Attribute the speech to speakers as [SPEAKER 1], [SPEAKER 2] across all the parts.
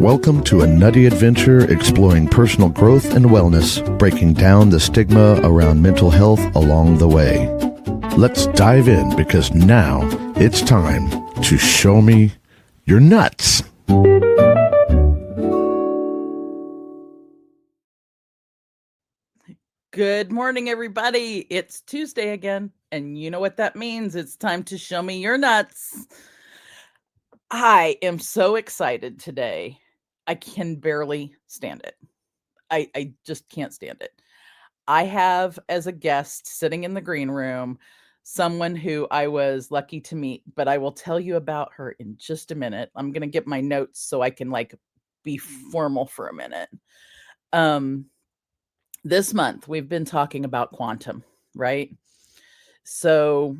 [SPEAKER 1] Welcome to a nutty adventure exploring personal growth and wellness, breaking down the stigma around mental health along the way. Let's dive in because now it's time to show me your nuts.
[SPEAKER 2] Good morning, everybody. It's Tuesday again, and you know what that means. It's time to show me your nuts. I am so excited today. I can barely stand it. I just can't stand it. I have as a guest sitting in the green room someone who I was lucky to meet, but I will tell you about her in just a minute. I'm going to get my notes so I can be formal for a minute. This month we've been talking about quantum, right? So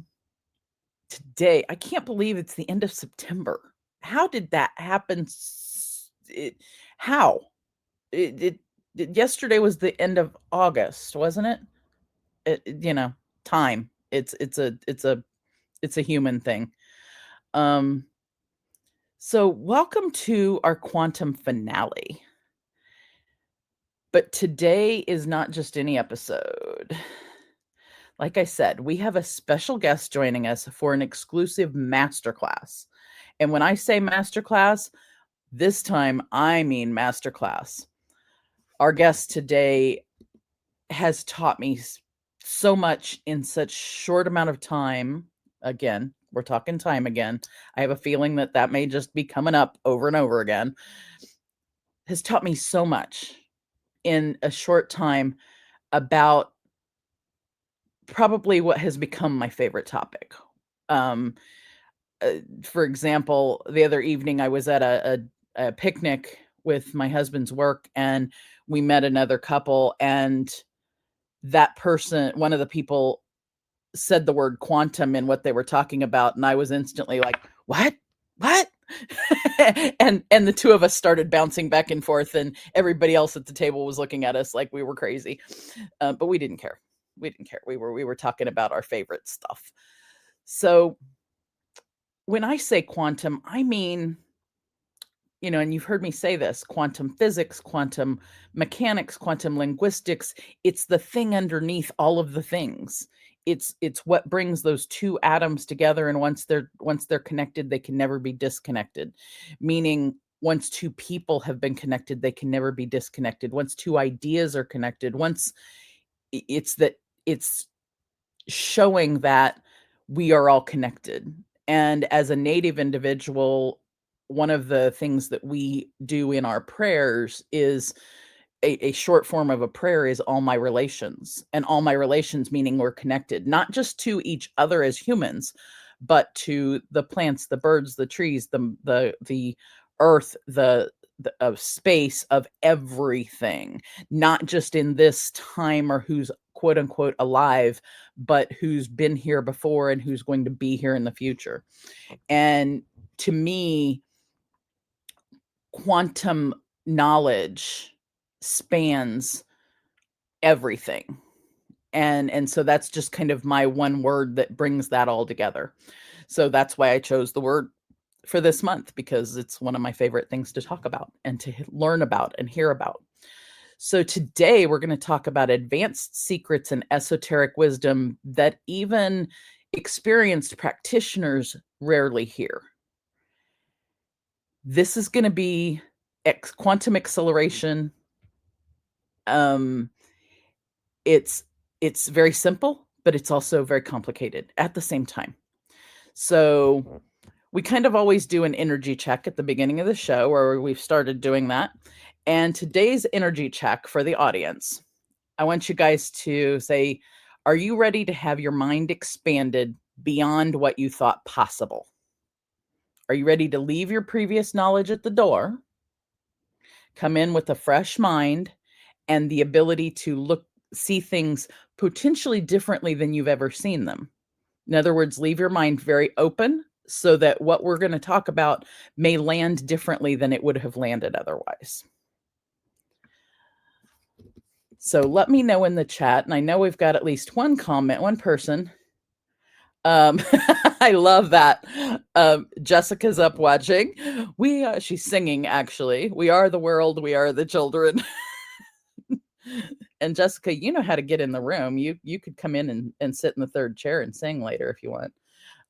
[SPEAKER 2] today, I can't believe it's the end of September. How did that happen? Yesterday was the end of August, wasn't it? Time. It's a human thing. So welcome to our quantum finale. But today is not just any episode. Like I said, we have a special guest joining us for an exclusive masterclass. And when I say masterclass, this time I mean masterclass. Our guest today has taught me so much in such short amount of time. Again, we're talking time again. I have a feeling that may just be coming up over and over again. Has taught me so much in a short time about probably what has become my favorite topic. For example, the other evening I was at a picnic with my husband's work, and we met another couple, and that person, one of the people, said the word quantum in what they were talking about, and I was instantly like, what? and the two of us started bouncing back and forth, and everybody else at the table was looking at us like we were crazy. But we didn't care. We were talking about our favorite stuff. So when I say quantum, I mean, and you've heard me say this, quantum physics, quantum mechanics, quantum linguistics. It's the thing underneath all of the things. It's what brings those two atoms together, and once they're connected, they can never be disconnected. Meaning, once two people have been connected, they can never be disconnected. Once two ideas are connected, it's showing that we are all connected. And as a Native individual, one of the things that we do in our prayers is a short form of a prayer is all my relations. And all my relations meaning we're connected, not just to each other as humans, but to the plants, the birds, the trees, the earth, the space of everything, not just in this time or who's quote unquote alive, but who's been here before and who's going to be here in the future. And to me, quantum knowledge spans everything. And so that's just kind of my one word that brings that all together. So that's why I chose the word for this month, because it's one of my favorite things to talk about and to learn about and hear about. So today we're going to talk about advanced secrets and esoteric wisdom that even experienced practitioners rarely hear. This is going to be quantum acceleration. It's very simple, but it's also very complicated at the same time. So we kind of always do an energy check at the beginning of the show, or we've started doing that. And today's energy check for the audience, I want you guys to say, are you ready to have your mind expanded beyond what you thought possible? Are you ready to leave your previous knowledge at the door, come in with a fresh mind and the ability to see things potentially differently than you've ever seen them? In other words, leave your mind very open so that what we're going to talk about may land differently than it would have landed otherwise. So let me know in the chat, and I know we've got at least one comment, one person. I love that. Jessica's up watching. She's singing actually. We are the world, we are the children. And Jessica, you know how to get in the room. You could come in and sit in the third chair and sing later if you want.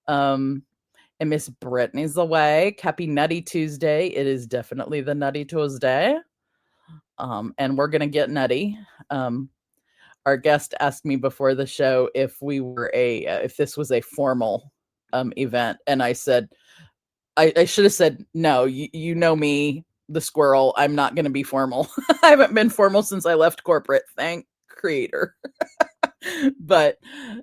[SPEAKER 2] And Miss Brittany's away. Happy Nutty Tuesday. It is definitely the Nutty Tuesday. And we're gonna get nutty. Our guest asked me before the show if if this was a formal event, and I said I should have said no. You know me, the squirrel. I'm not going to be formal. I haven't been formal since I left corporate. Thank creator. But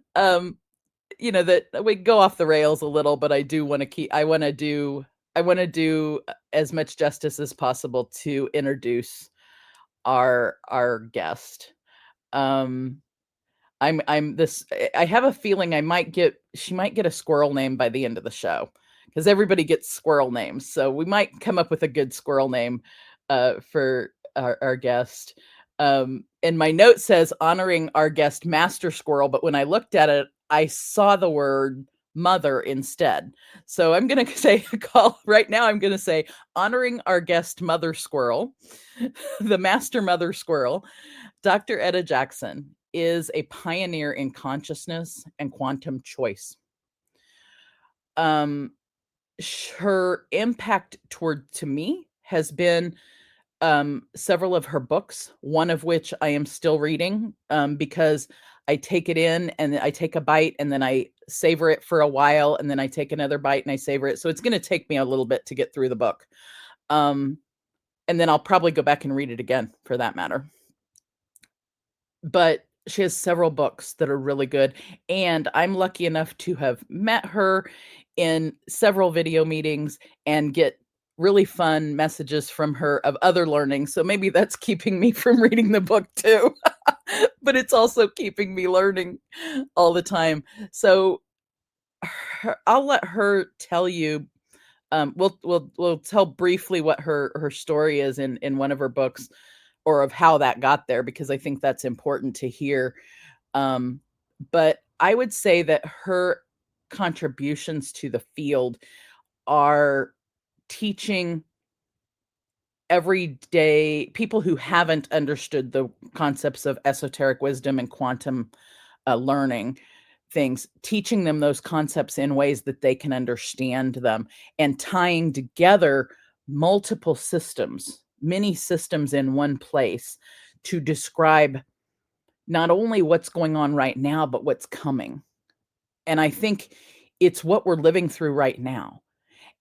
[SPEAKER 2] that we go off the rails a little, but I do want to I want to do as much justice as possible to introduce our guest. I have a feeling she might get a squirrel name by the end of the show, because everybody gets squirrel names. So we might come up with a good squirrel name for our guest. And my note says honoring our guest Master Squirrel, but when I looked at it, I saw the word mother instead. So I'm going to say right now, I'm going to say honoring our guest Mother Squirrel, the Master Mother Squirrel. Dr. Etta Jackson is a pioneer in consciousness and quantum choice. Her impact to me has been several of her books, one of which I am still reading because I take it in and I take a bite and then I savor it for a while and then I take another bite and I savor it. So it's going to take me a little bit to get through the book. And then I'll probably go back and read it again for that matter. But she has several books that are really good. And I'm lucky enough to have met her in several video meetings and get really fun messages from her of other learning. So maybe that's keeping me from reading the book too, but it's also keeping me learning all the time. So I'll let her tell you. We'll tell briefly what her story is in one of her books, or of how that got there, because I think that's important to hear. But I would say that her contributions to the field are teaching everyday people who haven't understood the concepts of esoteric wisdom and quantum learning things, teaching them those concepts in ways that they can understand them, and tying together multiple systems, many systems in one place to describe not only what's going on right now, but what's coming. And I think it's what we're living through right now.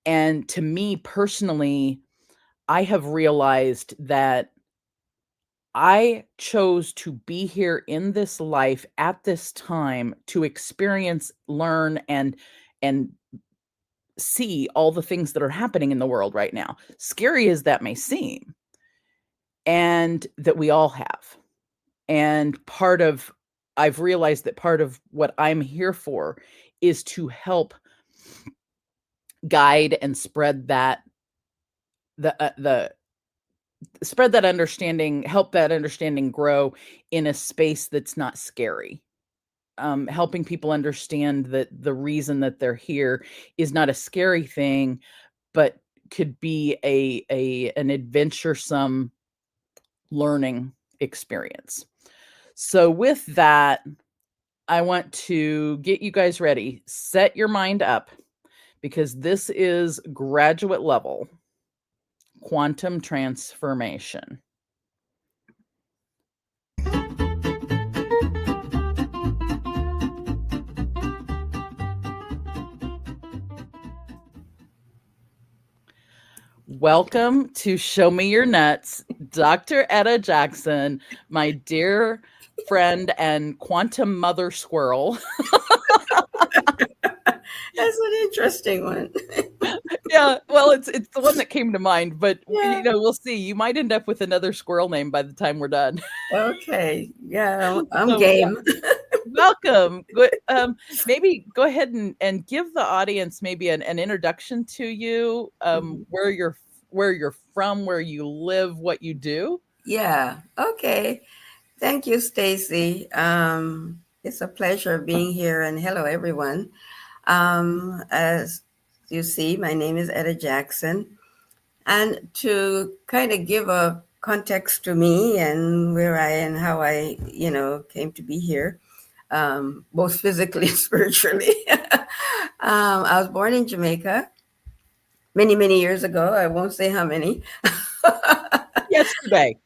[SPEAKER 2] And to me personally, I have realized that I chose to be here in this life at this time to experience, learn, and see all the things that are happening in the world right now, scary as that may seem, and that we all have. And I've realized that part of what I'm here for is to help guide and spread that spread that understanding, help that understanding grow in a space that's not scary. Helping people understand that the reason that they're here is not a scary thing, but could be an adventuresome learning experience. So with that, I want to get you guys ready. Set your mind up, because this is graduate level quantum transformation. Welcome to Show Me Your Nuts, Dr. Etta Jackson, my dear friend and quantum mother squirrel.
[SPEAKER 3] That's an interesting one.
[SPEAKER 2] Yeah, well, it's the one that came to mind, but yeah. We'll see. You might end up with another squirrel name by the time we're done.
[SPEAKER 3] Okay, yeah, I'm game.
[SPEAKER 2] Yeah. Welcome. Maybe go ahead and give the audience maybe an introduction to you, where you're from, where you live, what you do.
[SPEAKER 3] Yeah. Okay. Thank you, Stacy. It's a pleasure being here, and hello, everyone. As you see, my name is Etta Jackson. And to kind of give a context to me and where I and how I, came to be here, both physically and spiritually. I was born in Jamaica many, many years ago. I won't say how many.
[SPEAKER 2] Yesterday.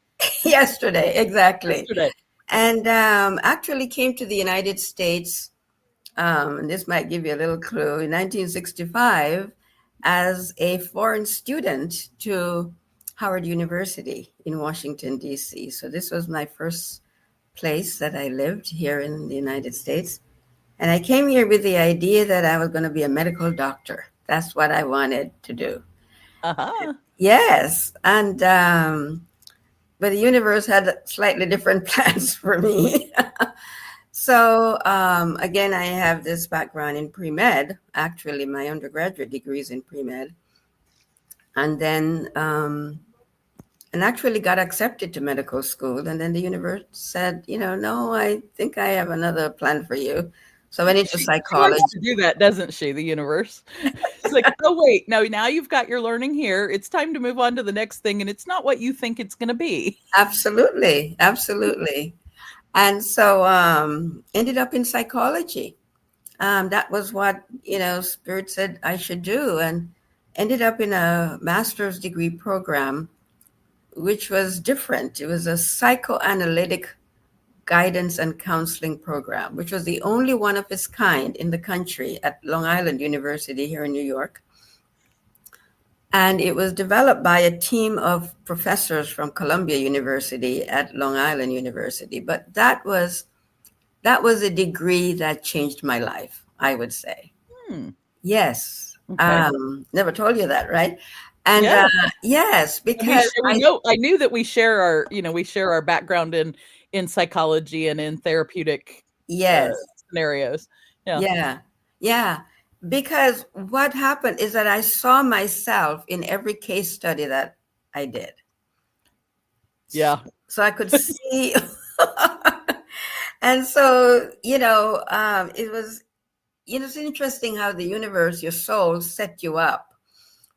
[SPEAKER 3] Exactly.
[SPEAKER 2] Yesterday.
[SPEAKER 3] And actually came to the United States. And this might give you a little clue. In 1965, as a foreign student to Howard University in Washington, D.C. So this was my first place that I lived here in the United States. And I came here with the idea that I was going to be a medical doctor. That's what I wanted to do.
[SPEAKER 2] Uh-huh.
[SPEAKER 3] Yes. And, but the universe had slightly different plans for me. So, again, I have this background in pre-med. Actually, my undergraduate degree is in pre-med. And then, and actually got accepted to medical school. And then the universe said, no, I think I have another plan for you. So I went into psychology.
[SPEAKER 2] She likes to do that, doesn't she, the universe? It's like, oh, wait, no, now you've got your learning here. It's time to move on to the next thing. And it's not what you think it's going to be.
[SPEAKER 3] Absolutely. And so ended up in psychology. That was what, Spirit said I should do. And ended up in a master's degree program, which was different. It was a psychoanalytic guidance and counseling program, which was the only one of its kind in the country at Long Island University here in New York. And it was developed by a team of professors from Columbia University at Long Island University. But that was a degree that changed my life, I would say. Yes.
[SPEAKER 2] Okay.
[SPEAKER 3] Never told you that, right? And yes, because
[SPEAKER 2] I knew that we share our background in psychology and in therapeutic scenarios.
[SPEAKER 3] Yeah. Because what happened is that I saw myself in every case study that I did.
[SPEAKER 2] Yeah.
[SPEAKER 3] So I could see. And so, it was, it's interesting how the universe, your soul, set you up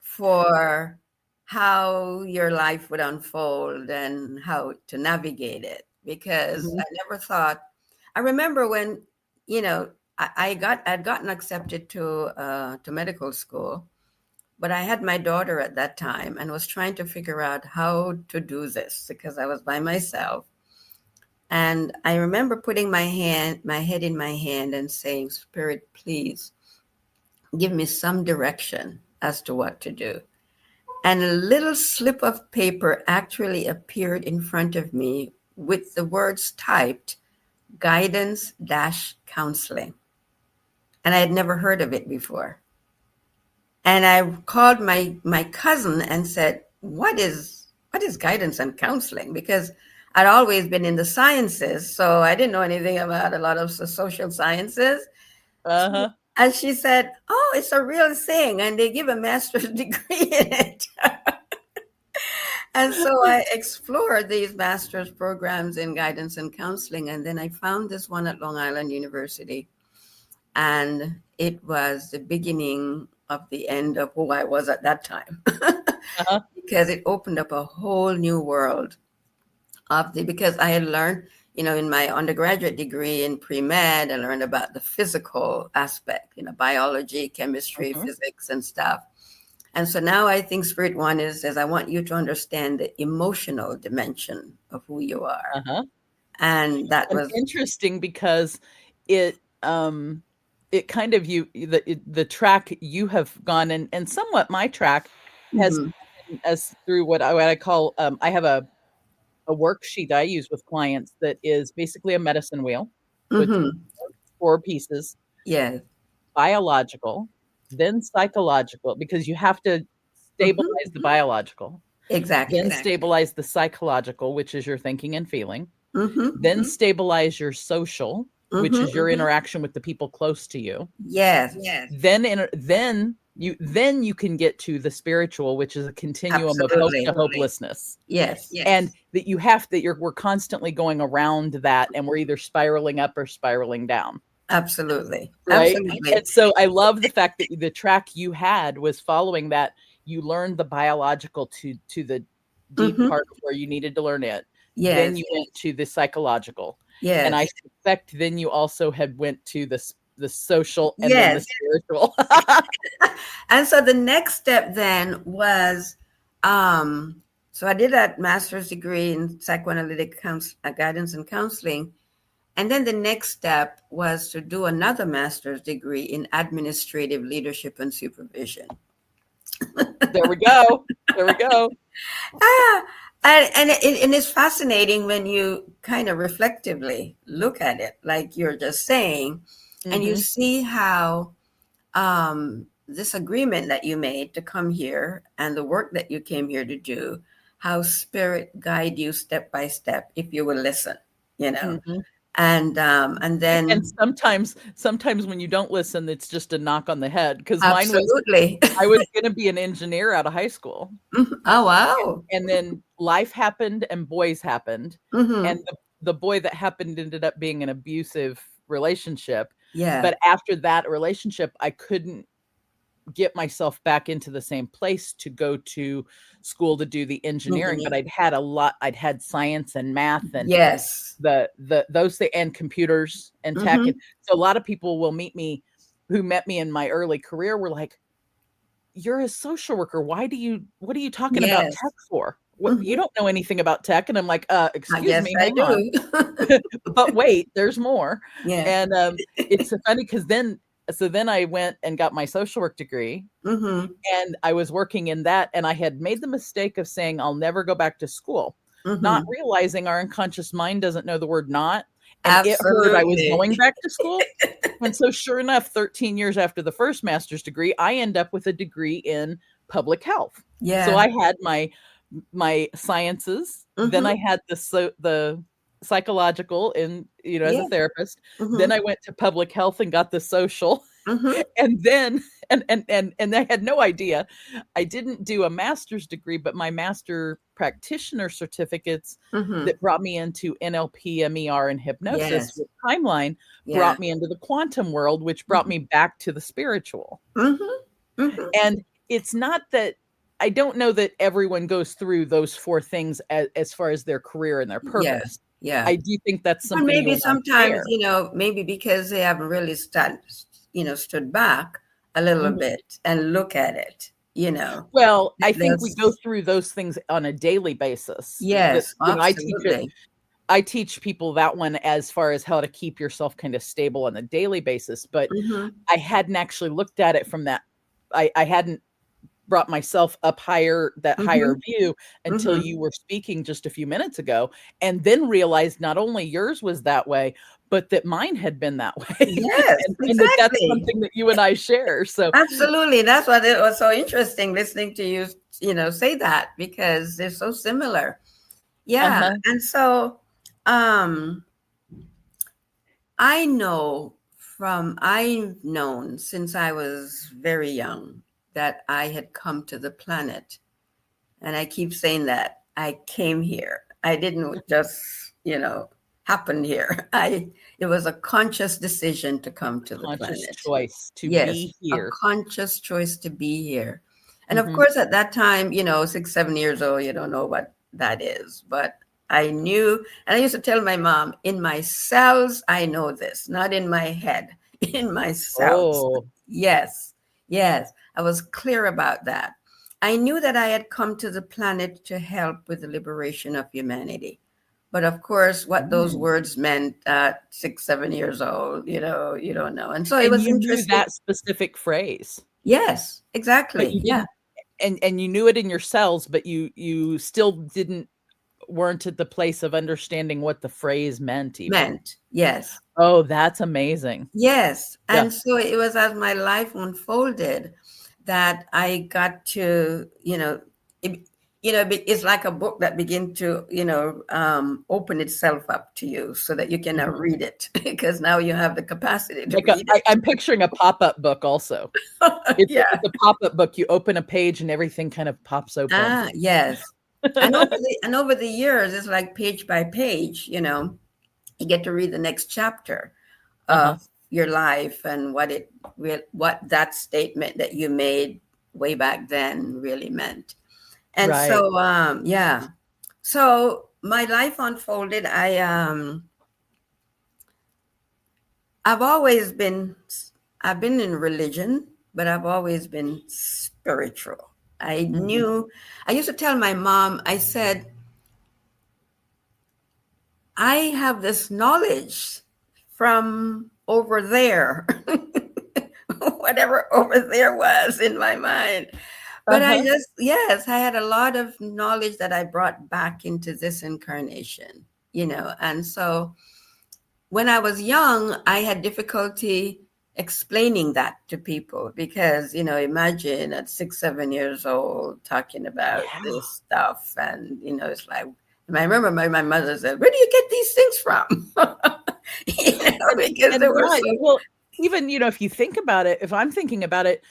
[SPEAKER 3] for how your life would unfold and how to navigate it. Because I never thought, I remember when, I'd gotten accepted to medical school, but I had my daughter at that time and was trying to figure out how to do this because I was by myself. And I remember putting my head in my hand and saying, Spirit, please give me some direction as to what to do. And a little slip of paper actually appeared in front of me with the words typed, guidance-counseling. And I had never heard of it before. And I called my cousin and said, what is guidance and counseling? Because I'd always been in the sciences, so I didn't know anything about a lot of the social sciences.
[SPEAKER 2] Uh-huh.
[SPEAKER 3] And she said, oh, it's a real thing, and they give a master's degree in it. And so I explored these master's programs in guidance and counseling, and then I found this one at Long Island University. And it was the beginning of the end of who I was at that time, because it opened up a whole new world because I had learned, in my undergraduate degree in pre-med, I learned about the physical aspect, biology, chemistry, physics and stuff. And so now I think Spirit One says, I want you to understand the emotional dimension of who you are. And that was
[SPEAKER 2] interesting because it kind of the track you have gone and somewhat my track has been as through what I call I have a worksheet I use with clients that is basically a medicine wheel with 4 pieces.
[SPEAKER 3] Yes.
[SPEAKER 2] Biological, then psychological, because you have to stabilize the biological.
[SPEAKER 3] Exactly.
[SPEAKER 2] Then stabilize the psychological, which is your thinking and feeling. Then stabilize your social, which is your interaction with the people close to you.
[SPEAKER 3] Yes.
[SPEAKER 2] Then you can get to the spiritual, which is a continuum of hope to hopelessness.
[SPEAKER 3] Yes.
[SPEAKER 2] And that we're constantly going around that, and we're either spiraling up or spiraling down.
[SPEAKER 3] Absolutely.
[SPEAKER 2] Right.
[SPEAKER 3] Absolutely.
[SPEAKER 2] And so I love the fact that the track you had was following that. You learned the biological to the deep
[SPEAKER 3] Mhm.
[SPEAKER 2] part of where you needed to learn it. Then
[SPEAKER 3] Yes.
[SPEAKER 2] you went to the psychological. And I
[SPEAKER 3] Yes.
[SPEAKER 2] suspect then you also had went to the social and then the
[SPEAKER 3] Yes.
[SPEAKER 2] spiritual.
[SPEAKER 3] And so the next step then was, so I did that master's degree in psychoanalytic guidance and counseling. And then the next step was to do another master's degree in administrative leadership and supervision.
[SPEAKER 2] There we go. There we go.
[SPEAKER 3] Ah, and it's fascinating when you kind of reflectively look at it, like you're just saying, and you
[SPEAKER 2] Mhm.
[SPEAKER 3] see how this agreement that you made to come here and the work that you came here to do, how spirit guide you step by step if you will listen, you know,
[SPEAKER 2] Mhm.
[SPEAKER 3] and then
[SPEAKER 2] And sometimes when you don't listen, it's just a knock on the head. Because mine was,
[SPEAKER 3] absolutely.
[SPEAKER 2] I was gonna be an engineer out of high school.
[SPEAKER 3] Oh wow.
[SPEAKER 2] And then life happened and boys happened. And
[SPEAKER 3] Hmm.
[SPEAKER 2] the boy that happened ended up being an abusive relationship.
[SPEAKER 3] Yeah.
[SPEAKER 2] But after that relationship, I couldn't get myself back into the same place to go to school to do the engineering. But
[SPEAKER 3] Engineer.
[SPEAKER 2] I'd had science and math and
[SPEAKER 3] Yes.
[SPEAKER 2] those things and computers and tech. And
[SPEAKER 3] Hmm.
[SPEAKER 2] so a lot of people will meet me who met me in my early career were like, you're a social worker. What are you talking about
[SPEAKER 3] Yes.
[SPEAKER 2] tech for? What, you
[SPEAKER 3] Hmm.
[SPEAKER 2] don't know anything about tech. And I'm like, excuse
[SPEAKER 3] Yes,
[SPEAKER 2] me,
[SPEAKER 3] I
[SPEAKER 2] hang on.
[SPEAKER 3] do.
[SPEAKER 2] But wait, there's more.
[SPEAKER 3] Yeah.
[SPEAKER 2] And it's so funny because then I went and got my social work degree
[SPEAKER 3] Hmm.
[SPEAKER 2] and I was working in that. And I had made the mistake of saying, I'll never go back to school, not
[SPEAKER 3] Hmm.
[SPEAKER 2] realizing our unconscious mind doesn't know the word not. And it heard I was
[SPEAKER 3] Absolutely.
[SPEAKER 2] going back to school. And so sure enough, 13 years after the first master's degree, I end up with a degree in public health. So
[SPEAKER 3] Yeah.
[SPEAKER 2] I had my sciences, then
[SPEAKER 3] Hmm.
[SPEAKER 2] I had the psychological in, as a
[SPEAKER 3] Yeah.
[SPEAKER 2] therapist.
[SPEAKER 3] Hmm.
[SPEAKER 2] Then I went to public health and got the social.
[SPEAKER 3] Hmm.
[SPEAKER 2] And then and I had no idea. I didn't do a master's degree, but my master practitioner certificates
[SPEAKER 3] Hmm.
[SPEAKER 2] that brought me into NLP, MER, and hypnosis
[SPEAKER 3] Yes.
[SPEAKER 2] with Timeline
[SPEAKER 3] Yeah.
[SPEAKER 2] brought me into the quantum world, which brought me back to the spiritual.
[SPEAKER 3] Hmm. Hmm.
[SPEAKER 2] And it's not that I don't know that everyone goes through those four things as far as their career and their
[SPEAKER 3] Yeah.
[SPEAKER 2] purpose.
[SPEAKER 3] Yeah.
[SPEAKER 2] I do think that's
[SPEAKER 3] Or
[SPEAKER 2] something
[SPEAKER 3] maybe
[SPEAKER 2] you'll want to
[SPEAKER 3] sometimes,
[SPEAKER 2] share.
[SPEAKER 3] maybe because they haven't really stood back a little
[SPEAKER 2] Mhm.
[SPEAKER 3] bit and look at it.
[SPEAKER 2] Well, I think we go
[SPEAKER 3] That's,
[SPEAKER 2] through those things on a daily basis. That
[SPEAKER 3] yes,
[SPEAKER 2] I teach it.
[SPEAKER 3] absolutely.
[SPEAKER 2] I teach people that one as far as how to keep yourself kind of stable on a daily basis. But
[SPEAKER 3] Hmm.
[SPEAKER 2] I hadn't actually looked at it from that. I hadn't brought myself up higher, that higher
[SPEAKER 3] Hmm.
[SPEAKER 2] view until
[SPEAKER 3] Hmm.
[SPEAKER 2] you were speaking just a few minutes ago, and then realized not only yours was that way, but that mine had been that way.
[SPEAKER 3] Yes,
[SPEAKER 2] And that's
[SPEAKER 3] exactly.
[SPEAKER 2] something that you and I share. So
[SPEAKER 3] Absolutely. That's what it was so interesting listening to you, say that because they're so similar. Yeah.
[SPEAKER 2] uh-huh.
[SPEAKER 3] And so um I've known since I was very young that I had come to the planet. And I keep saying that I came here. I didn't just, happen here. It was a conscious decision to come to the
[SPEAKER 2] Conscious
[SPEAKER 3] planet.
[SPEAKER 2] choice to
[SPEAKER 3] Yes,
[SPEAKER 2] be
[SPEAKER 3] a
[SPEAKER 2] here.
[SPEAKER 3] conscious choice to be here. And of
[SPEAKER 2] Mhm.
[SPEAKER 3] course, at that time, 6, 7 years old, you don't know what that is. But I knew, and I used to tell my mom, in my cells, I know this, not in my head, in my cells.
[SPEAKER 2] Oh,
[SPEAKER 3] Yes, yes, I was clear about that. I knew that I had come to the planet to help with the liberation of humanity. But of course, what those
[SPEAKER 2] mm.
[SPEAKER 3] words meant at 6, 7 years old, you don't know. And so it
[SPEAKER 2] And
[SPEAKER 3] was
[SPEAKER 2] you knew
[SPEAKER 3] interesting.
[SPEAKER 2] that specific phrase,
[SPEAKER 3] Yes,
[SPEAKER 2] but
[SPEAKER 3] exactly.
[SPEAKER 2] you
[SPEAKER 3] Yeah.
[SPEAKER 2] didn't, and you knew it in your cells, but you still didn't weren't at the place of understanding what the phrase meant even.
[SPEAKER 3] Meant. Yes.
[SPEAKER 2] Oh, that's amazing.
[SPEAKER 3] Yes.
[SPEAKER 2] Yeah.
[SPEAKER 3] And so it was as my life unfolded that I got to, it's like a book that begin to, open itself up to you so that you can
[SPEAKER 2] Mhm.
[SPEAKER 3] read it because now you have the capacity to
[SPEAKER 2] Like
[SPEAKER 3] read
[SPEAKER 2] I'm picturing a pop-up book also.
[SPEAKER 3] it. Yeah.
[SPEAKER 2] It's a pop-up book. You open a page and everything kind of pops open.
[SPEAKER 3] Ah, yes. And over the years, it's like page by page, you get to read the next chapter
[SPEAKER 2] Uh-huh.
[SPEAKER 3] your life and what that statement that you made way back then really meant. And
[SPEAKER 2] Right.
[SPEAKER 3] so, yeah. So my life unfolded. I've been in religion, but I've always been spiritual. I used to tell my mom, I said, I have this knowledge from over there, whatever over there was in my mind. But yes, I had a lot of knowledge that I brought back into this incarnation, and so when I was young, I had difficulty explaining that to people because, imagine at 6, 7 years old talking about this stuff. And, it's like, and I remember my mother said, where do you get these things from? Because they were
[SPEAKER 2] well, even, if you think about it, if I'm thinking about it,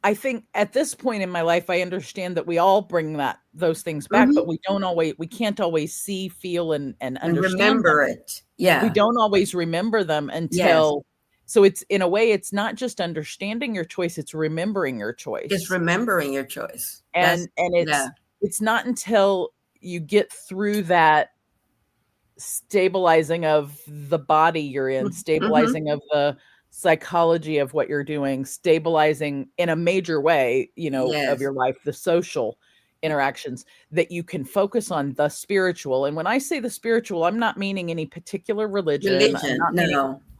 [SPEAKER 2] I think at this point in my life, I understand that we all bring those things back, but we can't always see, feel, and understand
[SPEAKER 3] remember
[SPEAKER 2] them.
[SPEAKER 3] it. Yeah.
[SPEAKER 2] We don't always remember them until, so it's, in a way, it's not just understanding your choice, it's remembering your choice.
[SPEAKER 3] It's remembering your choice.
[SPEAKER 2] And it's not until you get through that stabilizing of the body you're in, stabilizing of the psychology of what you're doing, stabilizing in a major way, of your life, the social interactions, that you can focus on the spiritual. And when I say the spiritual, I'm not meaning any particular religion.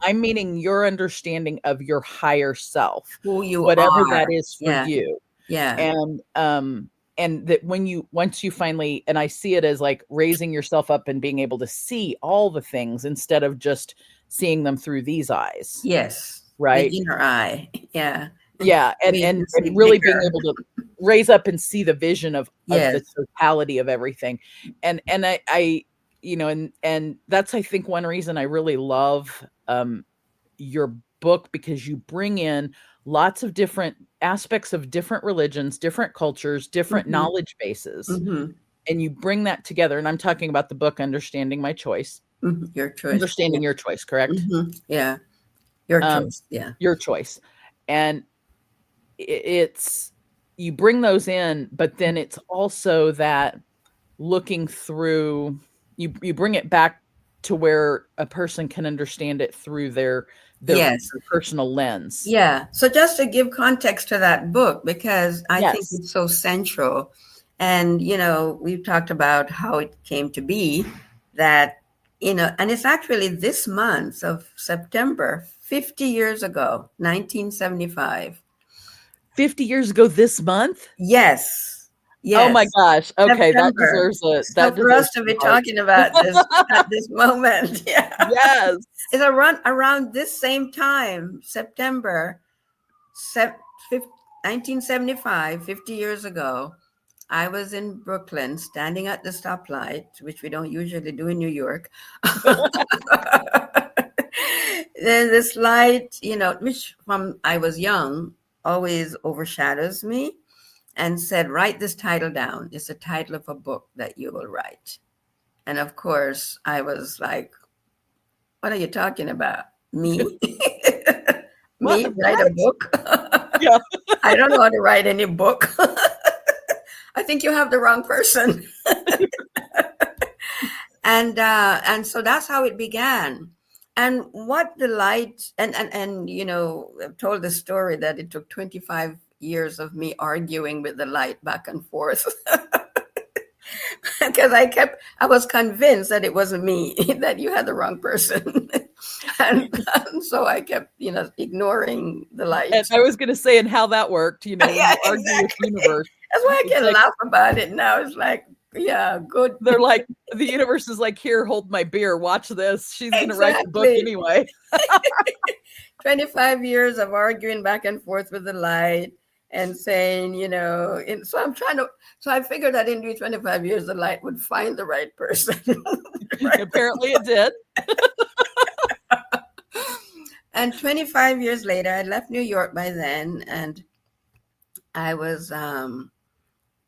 [SPEAKER 2] I'm meaning your understanding of your higher self,
[SPEAKER 3] who you
[SPEAKER 2] whatever
[SPEAKER 3] are.
[SPEAKER 2] that is for you.
[SPEAKER 3] Yeah.
[SPEAKER 2] And that once you finally, and I see it as like raising yourself up and being able to see all the things instead of just seeing them through these eyes.
[SPEAKER 3] Yes.
[SPEAKER 2] Right.
[SPEAKER 3] The inner eye. Yeah.
[SPEAKER 2] Yeah. And really being able to raise up and see the vision of the totality of everything. And I and that's, I think, one reason I really love your book, because you bring in lots of different aspects of different religions, different cultures, different knowledge bases, and you bring that together. And I'm talking about the book, Understanding My Choice.
[SPEAKER 3] Your choice.
[SPEAKER 2] Understanding your choice, correct?
[SPEAKER 3] Yeah. Your choice. Yeah.
[SPEAKER 2] Your choice. And it's, you bring those in, but then it's also that looking through, you bring it back to where a person can understand it through their personal lens.
[SPEAKER 3] Yeah. So just to give context to that book, because I think it's so central. And, we've talked about how it came to be that, and it's actually this month of September, 50 years ago, 1975.
[SPEAKER 2] 50 years ago this month?
[SPEAKER 3] Yes.
[SPEAKER 2] Oh my gosh. Okay. September. That deserves it.
[SPEAKER 3] So for us to be talking about this at this moment. Yeah.
[SPEAKER 2] Yes.
[SPEAKER 3] It's around this same time, September 1975, 50 years ago. I was in Brooklyn standing at the stoplight, which we don't usually do in New York. Then this light, which from I was young, always overshadows me, and said, write this title down. It's the title of a book that you will write. And of course, I was like, what are you talking about? Me? Me write a book?
[SPEAKER 2] Yeah.
[SPEAKER 3] I don't know how to write any book. I think you have the wrong person. And so that's how it began. And what the light, and I've told the story that it took 25 years of me arguing with the light back and forth. Because I was convinced that it wasn't me, that you had the wrong person. and so I kept, ignoring the light.
[SPEAKER 2] And I was going to say, and how that worked, you argue with the universe.
[SPEAKER 3] That's why I can laugh about it now. It's like, yeah, good.
[SPEAKER 2] They're like, the universe is like, here, hold my beer. Watch this. She's going to write the book anyway.
[SPEAKER 3] 25 years of arguing back and forth with the light and saying, so I figured that in 25 years, the light would find the right person. Right?
[SPEAKER 2] Apparently it did.
[SPEAKER 3] And 25 years later, I left New York by then, and I was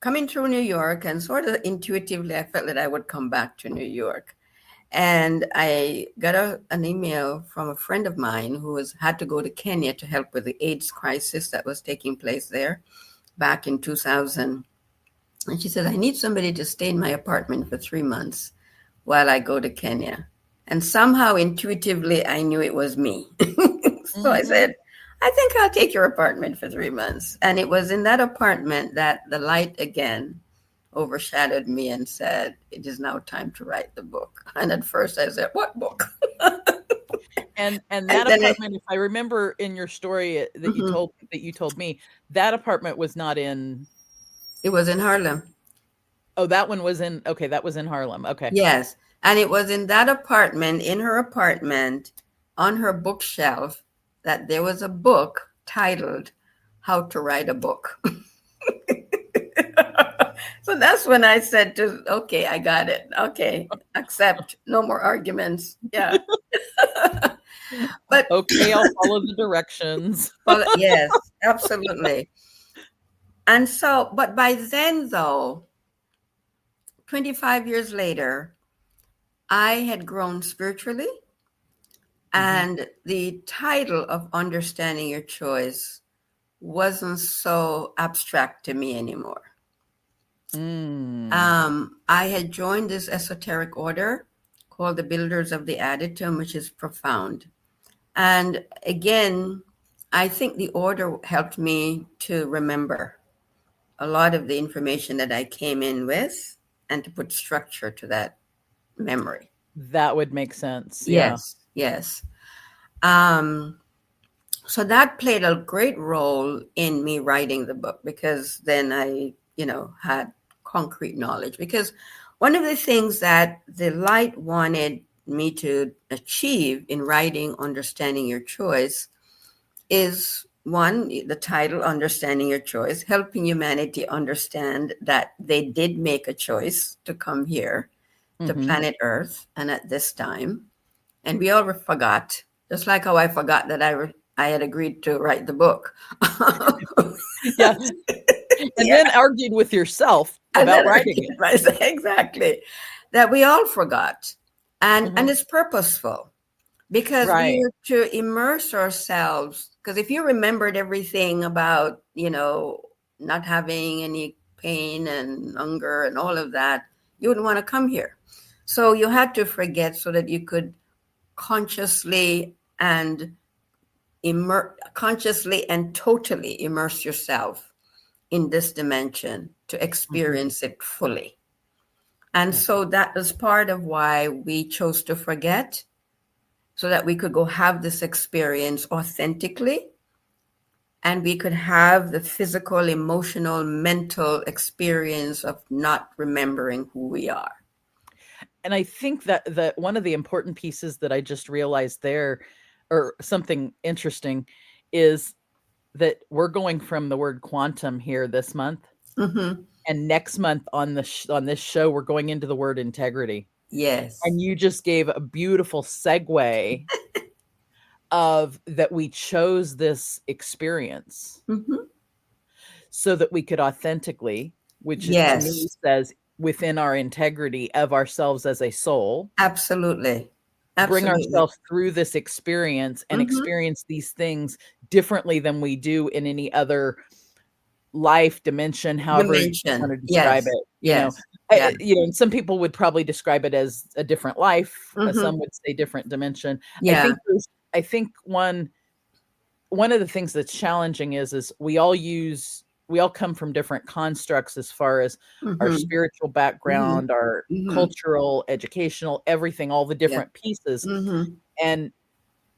[SPEAKER 3] coming through New York, and sort of intuitively, I felt that I would come back to New York. And I got an email from a friend of mine who had to go to Kenya to help with the AIDS crisis that was taking place there back in 2000. And she said, I need somebody to stay in my apartment for 3 months while I go to Kenya. And somehow intuitively, I knew it was me. So I said, I think I'll take your apartment for 3 months. And it was in that apartment that the light again overshadowed me and said, it is now time to write the book. And at first I said, what book?
[SPEAKER 2] And that apartment, if I remember in your story that you told me, that apartment was not in.
[SPEAKER 3] It was in Harlem.
[SPEAKER 2] Oh, that one was in. Okay, that was in Harlem. Okay.
[SPEAKER 3] Yes, and it was in that apartment, in her apartment, on her bookshelf, that there was a book titled "How to Write a Book." So that's when I said okay, I got it. Okay, accept. No more arguments. Yeah. But
[SPEAKER 2] okay, I'll follow the directions.
[SPEAKER 3] Yes, absolutely. And so, but by then, though, 25 years later, I had grown spiritually, and the title of Understanding Your Choice wasn't so abstract to me anymore. I had joined this esoteric order called the Builders of the Adytum, which is profound. And again, I think the order helped me to remember a lot of the information that I came in with and to put structure to that memory.
[SPEAKER 2] That would make sense.
[SPEAKER 3] Yes, yes. So that played a great role in me writing the book, because then I, had concrete knowledge. Because one of the things that the light wanted me to achieve in writing Understanding Your Choice is, one, the title, Understanding Your Choice, helping humanity understand that they did make a choice to come here to planet Earth and at this time. And we all forgot, just like how I forgot that I had agreed to write the book.
[SPEAKER 2] Yeah. And then argued with yourself about writing it.
[SPEAKER 3] Right, exactly. That we all forgot. And it's purposeful, because we are to immerse ourselves. Because if you remembered everything about, not having any pain and hunger and all of that, you wouldn't want to come here. So you had to forget so that you could consciously and totally immerse yourself in this dimension to experience it fully. And so that was part of why we chose to forget, so that we could go have this experience authentically, and we could have the physical, emotional, mental experience of not remembering who we are.
[SPEAKER 2] And I think that one of the important pieces that I just realized there, or something interesting, is that we're going from the word quantum here this month. And next month on this show, we're going into the word integrity.
[SPEAKER 3] Yes.
[SPEAKER 2] And you just gave a beautiful segue of that we chose this experience so that we could authentically, which to me says within our integrity of ourselves as a soul.
[SPEAKER 3] Absolutely.
[SPEAKER 2] Bring ourselves through this experience and experience these things differently than we do in any other life dimension, however you want to describe it. And some people would probably describe it as a different life. Some would say different dimension. I think one of the things that's challenging is we all come from different constructs as far as our spiritual background, our cultural, educational, everything, all the different pieces. And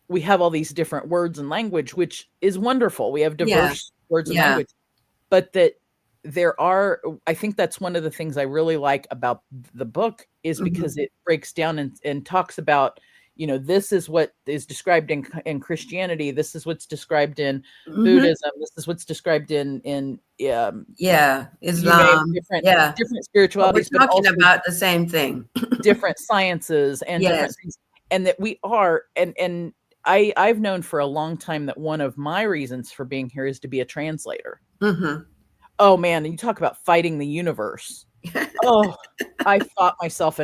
[SPEAKER 2] we have all these different words and language, which is wonderful. We have diverse words and language, but that I think that's one of the things I really like about the book, is because it breaks down and talks about, this is what is described in Christianity. This is what's described in Buddhism. This is what's described in
[SPEAKER 3] Islam.
[SPEAKER 2] Different spiritualities.
[SPEAKER 3] But we're talking about the same thing.
[SPEAKER 2] Different sciences and different things. And that we are, and I've known for a long time that one of my reasons for being here is to be a translator. Oh man, and you talk about fighting the universe. Oh, I fought myself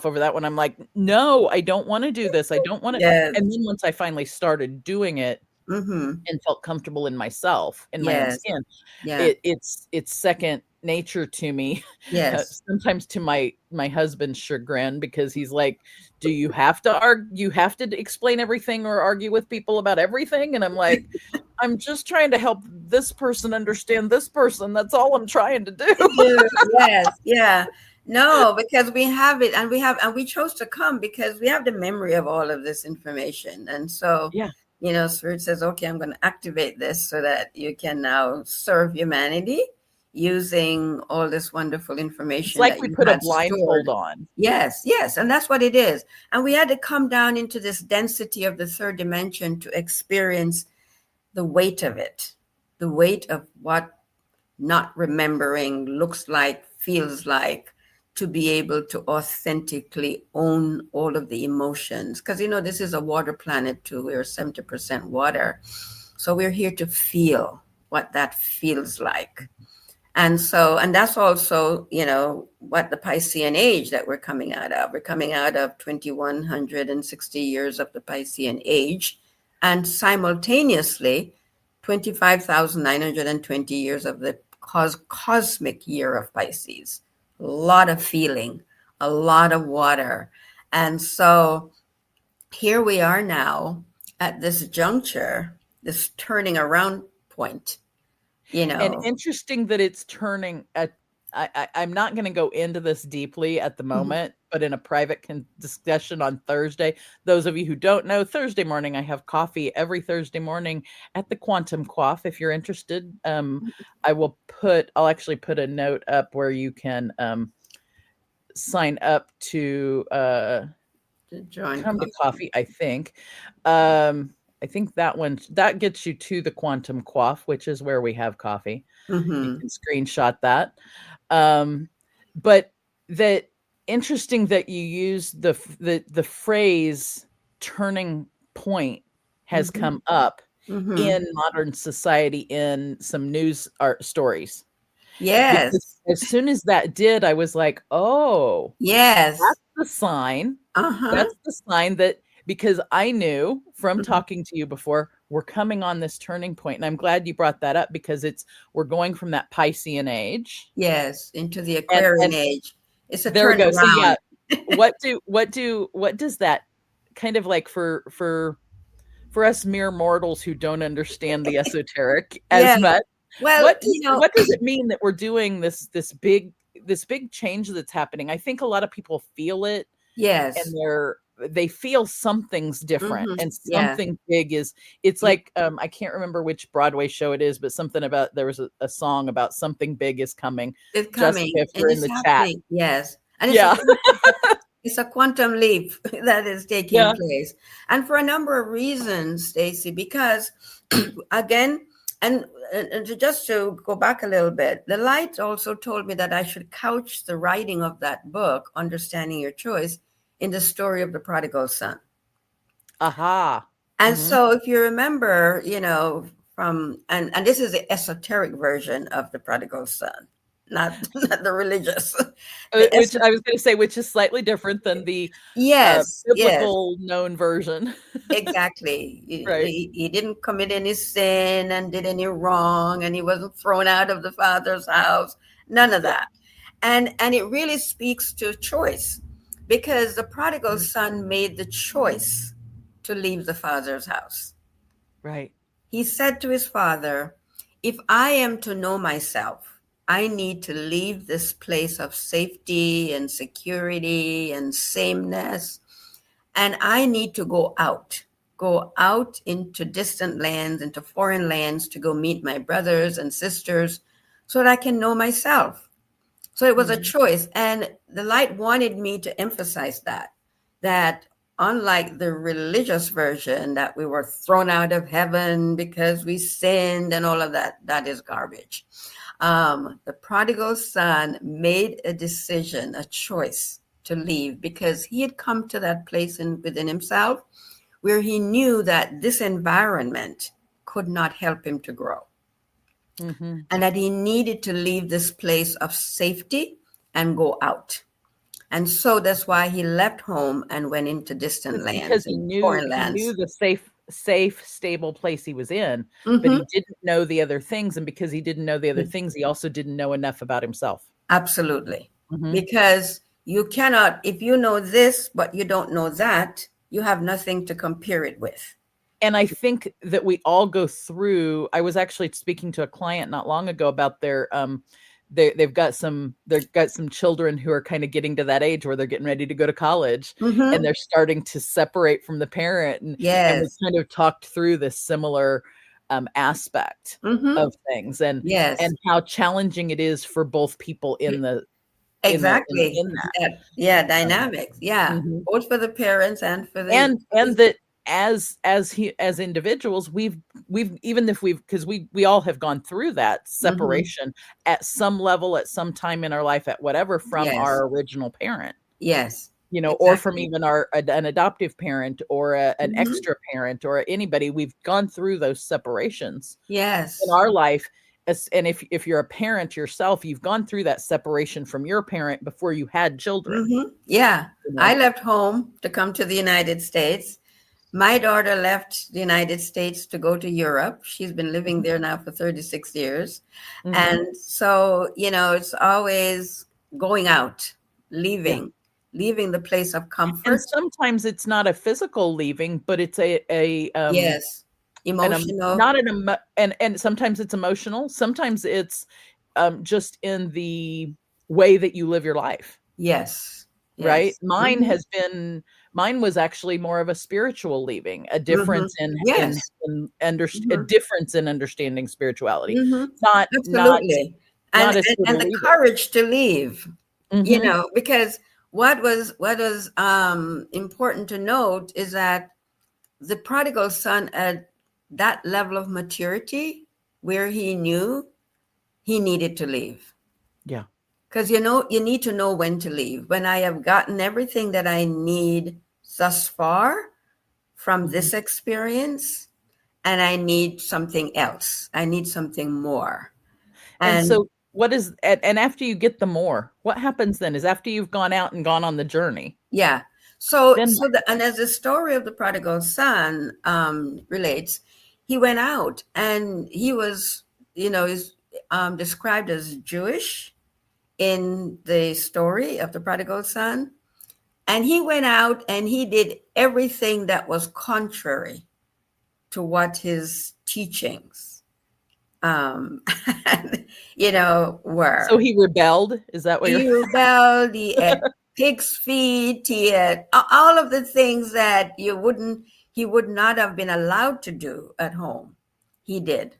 [SPEAKER 2] over that one. I'm like, no, I don't want to do this. I don't want to.
[SPEAKER 3] Yes.
[SPEAKER 2] And then once I finally started doing it
[SPEAKER 3] Mm-hmm.
[SPEAKER 2] and felt comfortable in myself, in my own
[SPEAKER 3] Yes.
[SPEAKER 2] skin,
[SPEAKER 3] Yeah.
[SPEAKER 2] it's second nature to me.
[SPEAKER 3] Yes.
[SPEAKER 2] Sometimes to my husband's chagrin, because he's like, do you have to argue? You have to explain everything or argue with people about everything? And I'm like, I'm just trying to help this person understand this person. That's all I'm trying to do.
[SPEAKER 3] Yes. Yeah. No, because we have it, and we chose to come because we have the memory of all of this information. And so,
[SPEAKER 2] Yeah.
[SPEAKER 3] Spirit says, okay, I'm going to activate this so that you can now serve humanity using all this wonderful
[SPEAKER 2] It's
[SPEAKER 3] information
[SPEAKER 2] like
[SPEAKER 3] that
[SPEAKER 2] we
[SPEAKER 3] you
[SPEAKER 2] put a
[SPEAKER 3] had stored.
[SPEAKER 2] blindfold on.
[SPEAKER 3] Yes, yes. And that's what it is. And we had to come down into this density of the third dimension to experience the weight of it, the weight of what not remembering looks like, feels like, to be able to authentically own all of the emotions. Because, this is a water planet too. We're 70% water. So we're here to feel what that feels like. And that's also, what the Piscean age that we're coming out of. We're coming out of 2160 years of the Piscean age, and simultaneously 25,920 years of the cosmic year of Pisces. A lot of feeling, a lot of water. And so here we are now at this juncture, this turning around point.
[SPEAKER 2] And interesting that it's turning at. I'm not going to go into this deeply at the moment, but in a private discussion on Thursday. Those of you who don't know, Thursday morning I have coffee every Thursday morning at the Quantum Quaff. If you're interested, I'll actually put a note up where you can sign up to come to coffee. I think that gets you to the Quantum Quaff, which is where we have coffee. You can screenshot that. But that interesting that you use the phrase turning point has come up in modern society in some news stories.
[SPEAKER 3] Yes.
[SPEAKER 2] Because as soon as that did, I was like, oh,
[SPEAKER 3] yes,
[SPEAKER 2] that's the sign. That's the sign that, because I knew from talking to you before, we're coming on this turning point. And I'm glad you brought that up, because we're going from that Piscean age.
[SPEAKER 3] Yes, into the Aquarian age. It's a
[SPEAKER 2] there we go. So
[SPEAKER 3] turnaround.
[SPEAKER 2] yeah, what does that kind of like for us mere mortals who don't understand the esoteric as much?
[SPEAKER 3] Well,
[SPEAKER 2] what does it mean that we're doing this big change that's happening? I think a lot of people feel it.
[SPEAKER 3] Yes.
[SPEAKER 2] And they feel something's different, and something big it's like, I can't remember which Broadway show it is, but something about, there was a song about something big is coming.
[SPEAKER 3] It's coming.
[SPEAKER 2] Jessica, if you're in the
[SPEAKER 3] happening.
[SPEAKER 2] chat.
[SPEAKER 3] Yes. And it's a quantum leap that is taking place. And for a number of reasons, Stacy, because again, and just to go back a little bit, the light also told me that I should couch the writing of that book, Understanding Your Choice, in the story of the prodigal son.
[SPEAKER 2] Aha.
[SPEAKER 3] And so if you remember, and this is the esoteric version of the prodigal son, not the religious.
[SPEAKER 2] Which I was going to say, which is slightly different than the biblical known version.
[SPEAKER 3] Exactly.
[SPEAKER 2] Right.
[SPEAKER 3] He didn't commit any sin and did any wrong, and he wasn't thrown out of the father's house. None of that. And it really speaks to choice, because the prodigal son made the choice to leave the father's house.
[SPEAKER 2] Right.
[SPEAKER 3] He said to his father, if I am to know myself, I need to leave this place of safety and security and sameness. And I need to go out into distant lands, into foreign lands, to go meet my brothers and sisters so that I can know myself. So it was a choice. And the light wanted me to emphasize that unlike the religious version that we were thrown out of heaven because we sinned and all of that, that is garbage. The prodigal son made a decision, a choice to leave, because he had come to that place within himself where he knew that this environment could not help him to grow. And that he needed to leave this place of safety and go out. And so that's why he left home and went into distant
[SPEAKER 2] It's
[SPEAKER 3] lands
[SPEAKER 2] because he
[SPEAKER 3] and
[SPEAKER 2] knew
[SPEAKER 3] foreign
[SPEAKER 2] he
[SPEAKER 3] lands.
[SPEAKER 2] knew the safe, stable place he was in, but
[SPEAKER 3] Mhm.
[SPEAKER 2] he didn't know the other things. And because he didn't know the other things, he also didn't know enough about himself.
[SPEAKER 3] Absolutely.
[SPEAKER 2] Mhm.
[SPEAKER 3] Because you cannot, if you know this, but you don't know that, you have nothing to compare it with.
[SPEAKER 2] And I think that we all go through. I was actually speaking to a client not long ago about their they've got some children who are kind of getting to that age where they're getting ready to go to college,
[SPEAKER 3] Mhm.
[SPEAKER 2] and they're starting to separate from the parent, and we
[SPEAKER 3] Yes.
[SPEAKER 2] kind of talked through this similar aspect
[SPEAKER 3] Mhm.
[SPEAKER 2] of things, and
[SPEAKER 3] Yes.
[SPEAKER 2] how challenging it is for both people in the
[SPEAKER 3] Exactly.
[SPEAKER 2] in that.
[SPEAKER 3] Yeah, dynamics. Yeah.
[SPEAKER 2] Mhm.
[SPEAKER 3] Both for the parents and for the
[SPEAKER 2] And that as individuals, we've even if we've because we all have gone through that
[SPEAKER 3] Mhm.
[SPEAKER 2] separation at some level, at some time in our life, at whatever, from
[SPEAKER 3] Yes.
[SPEAKER 2] our original parent,
[SPEAKER 3] Yes.
[SPEAKER 2] or from
[SPEAKER 3] Exactly.
[SPEAKER 2] even an adoptive parent, or an
[SPEAKER 3] Mhm.
[SPEAKER 2] extra parent, or anybody. We've gone through those separations in
[SPEAKER 3] Yes.
[SPEAKER 2] our life. And if you're a parent yourself, you've gone through that separation from your parent before you had children.
[SPEAKER 3] Yeah.
[SPEAKER 2] You
[SPEAKER 3] I
[SPEAKER 2] know?
[SPEAKER 3] left home to come to the United States. My daughter left the United States to go to Europe. She's been living there now for 36 years.
[SPEAKER 2] Mhm.
[SPEAKER 3] And so, it's always going out,
[SPEAKER 2] Yeah.
[SPEAKER 3] leaving the place of
[SPEAKER 2] And
[SPEAKER 3] comfort.
[SPEAKER 2] sometimes it's not a physical leaving, but it's
[SPEAKER 3] Yes. Emotional.
[SPEAKER 2] not an and sometimes it's emotional. Sometimes it's just in the way that you live your life,
[SPEAKER 3] Yes.
[SPEAKER 2] right?
[SPEAKER 3] Yes. Hmm.
[SPEAKER 2] Mine was actually more of a spiritual leaving, a
[SPEAKER 3] Hmm.
[SPEAKER 2] difference
[SPEAKER 3] Yes.
[SPEAKER 2] a
[SPEAKER 3] Hmm.
[SPEAKER 2] difference in understanding spirituality.
[SPEAKER 3] Hmm.
[SPEAKER 2] Not not
[SPEAKER 3] Absolutely.
[SPEAKER 2] not a
[SPEAKER 3] And
[SPEAKER 2] total
[SPEAKER 3] the
[SPEAKER 2] leaving.
[SPEAKER 3] courage to leave,
[SPEAKER 2] Mhm.
[SPEAKER 3] because what was important to note is that the prodigal son at that level of maturity where he knew he needed to leave.
[SPEAKER 2] Yeah.
[SPEAKER 3] Because you need to know when to leave. When I have gotten everything that I need thus far from
[SPEAKER 2] Mhm.
[SPEAKER 3] this experience, and I need something else, I need something more.
[SPEAKER 2] And
[SPEAKER 3] And
[SPEAKER 2] so what is and after you get the more, what happens then is after you've gone out and gone on the journey,
[SPEAKER 3] yeah, so
[SPEAKER 2] then what?
[SPEAKER 3] and as the story of the prodigal son relates, he went out and he was, is described as Jewish in the story of the prodigal son. And he went out and he did everything that was contrary to what his teachings, um,
[SPEAKER 2] So
[SPEAKER 3] were.
[SPEAKER 2] he rebelled? Is that what you're
[SPEAKER 3] He rebelled. He ate pig's feet. He ate all of the things that he would not have been allowed to do at home. He did.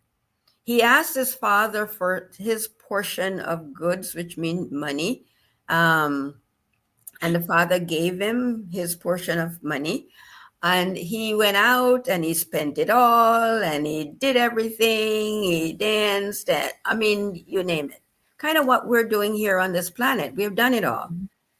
[SPEAKER 3] He asked his father for his portion of goods, which means money. Um, and the father gave him his portion of money. And he went out and he spent it all and he did everything. He danced. And, I mean, you name it. Kind of what we're doing here on this planet. We've done it all.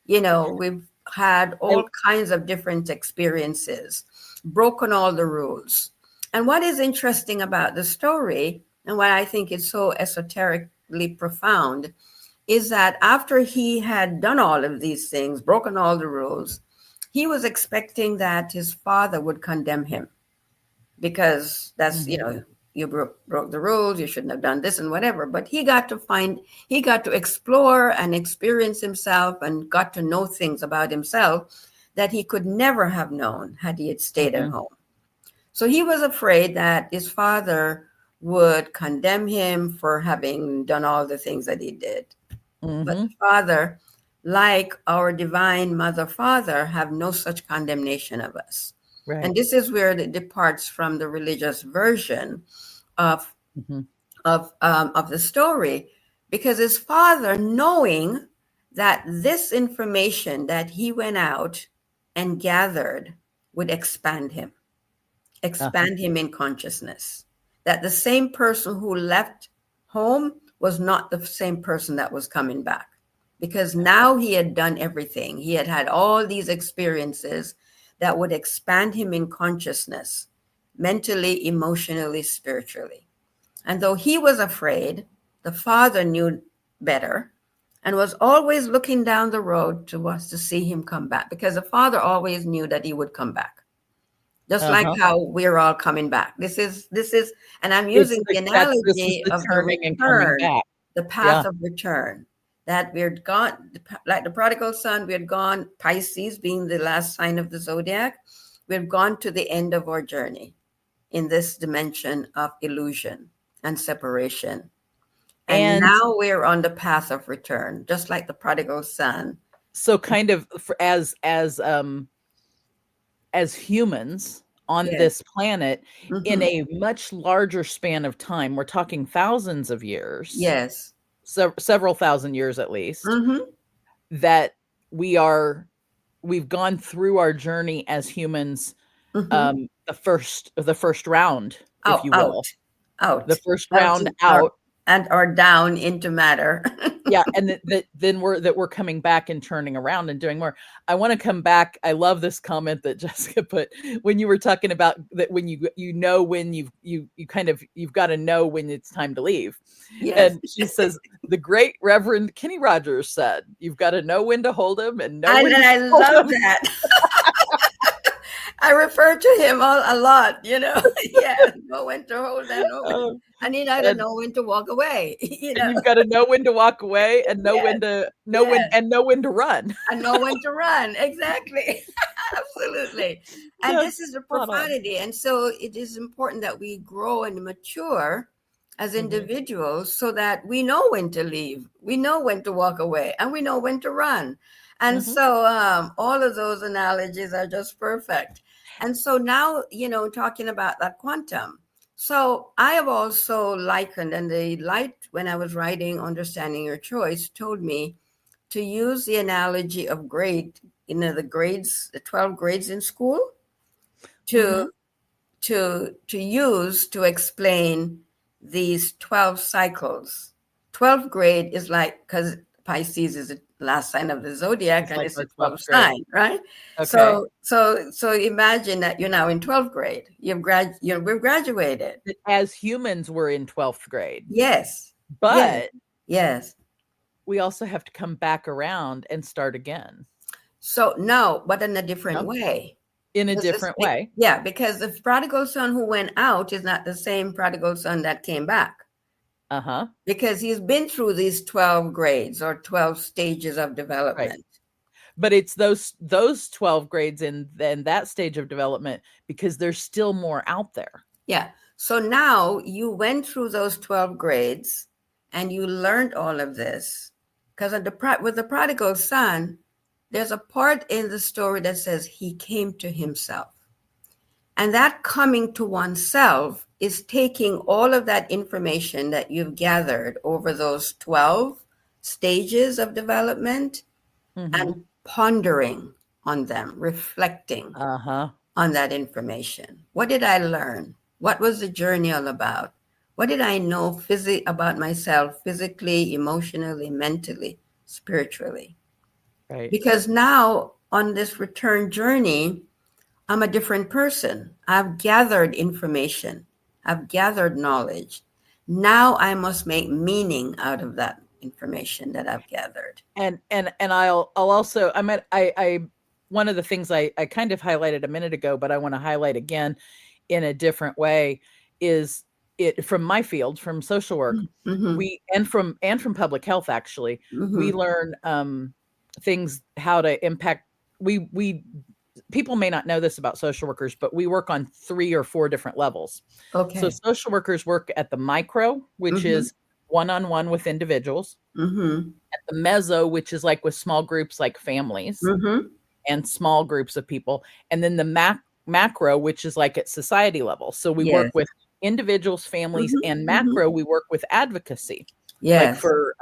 [SPEAKER 3] We've had
[SPEAKER 2] I
[SPEAKER 3] all kinds of different experiences, broken all the rules. And what is interesting about the story, and what I think is so esoterically profound, is that after he had done all of these things, broken all the rules, he was expecting that his father would condemn him because that's,
[SPEAKER 2] Mhm.
[SPEAKER 3] you broke the rules, you shouldn't have done this and whatever. But he got to explore and experience himself and got to know things about himself that he could never have known had he had stayed at
[SPEAKER 2] Mhm.
[SPEAKER 3] home. So he was afraid that his father would condemn him for having done all the things that he did. But the
[SPEAKER 2] Mhm.
[SPEAKER 3] Father, like our divine Mother Father, have no such condemnation of us.
[SPEAKER 2] Right.
[SPEAKER 3] And this is where it departs from the religious version of
[SPEAKER 2] Mhm.
[SPEAKER 3] of the story, because his father, knowing that this information that he went out and gathered would
[SPEAKER 2] Uh-huh.
[SPEAKER 3] expand him in consciousness, that the same person who left home was not the same person that was coming back, because now he had done everything. He had had all these experiences that would expand him in consciousness, mentally, emotionally, spiritually. And though he was afraid, the father knew better. and was always looking down the road to us to see him come back, because the Father always knew that he would come back. Just like how we're all coming back. This is, and I'm using the analogy of the
[SPEAKER 2] turning and coming
[SPEAKER 3] return,
[SPEAKER 2] back.
[SPEAKER 3] the path of return. That we're gone, like the prodigal son, we had gone, Pisces being the last sign of the zodiac, we've gone to the end of our journey in this dimension of illusion and separation. And now we're on the path of return, just like the prodigal son.
[SPEAKER 2] So kind of as humans on this planet, in a much larger span of time, we're talking thousands of years.
[SPEAKER 3] Yes.
[SPEAKER 2] So several thousand years at least, that we've gone through our journey as humans, the first round, if you will.
[SPEAKER 3] Out.
[SPEAKER 2] The first round out.
[SPEAKER 3] And or down into matter.
[SPEAKER 2] Yeah, and then we're coming back and turning around and doing more. I want to come back. I love this comment that Jessica put when you were talking about that, when you know when you've got to know when it's time to leave. Yes. And she says the great Reverend Kenny Rogers said, "You've got to know when to hold him and know when to hold
[SPEAKER 3] love
[SPEAKER 2] him."
[SPEAKER 3] That. I refer to him a lot, know when to hold and I need to know when to walk away.
[SPEAKER 2] And you've got to know when to walk away and know when to know when to run.
[SPEAKER 3] And know when to run. Exactly. Absolutely. And this is the profundity. And so it is important that we grow and mature as individuals so that we know when to leave, we know when to walk away, and we know when to run. And so all of those analogies are just perfect. And so now, talking about that quantum. So I have also likened, and the light, when I was writing Understanding Your Choice, told me to use the analogy of grade, the grades, the 12 grades in school, to use to explain these 12 cycles. 12th grade is like, because Pisces is the last sign of the zodiac, and it's a 12th sign, right? Okay. So imagine that you're now in 12th grade. We've graduated.
[SPEAKER 2] As humans, we're in 12th grade.
[SPEAKER 3] Yes.
[SPEAKER 2] But
[SPEAKER 3] yes,
[SPEAKER 2] we also have to come back around and start again.
[SPEAKER 3] So no, but in a different way.
[SPEAKER 2] In a different way.
[SPEAKER 3] Yeah, because the prodigal son who went out is not the same prodigal son that came back. Because he's been through these 12 grades or 12 stages of development. Right.
[SPEAKER 2] But it's those 12 grades in that stage of development, because there's still more out there.
[SPEAKER 3] Yeah. So now you went through those 12 grades and you learned all of this. Because with the prodigal son, there's a part in the story that says he came to himself. And that coming to oneself is taking all of that information that you've gathered over those 12 stages of development and pondering on them, reflecting on that information. What did I learn? What was the journey all about? What did I know about myself physically, emotionally, mentally, spiritually? Right. Because now on this return journey, I'm a different person. I've gathered information. I've gathered knowledge. Now I must make meaning out of that information that I've gathered.
[SPEAKER 2] And I'll also, I one of the things I kind of highlighted a minute ago, but I want to highlight again in a different way, is it from my field, from social work, we and from public health, actually, we learn things, how to impact. People may not know this about social workers, but we work on 3 or 4 different levels. Okay. So social workers work at the micro, which is one-on-one with individuals, at the meso, which is like with small groups like families and small groups of people, and then the macro, which is like at society level. So we work with individuals, families, and macro, we work with advocacy, like for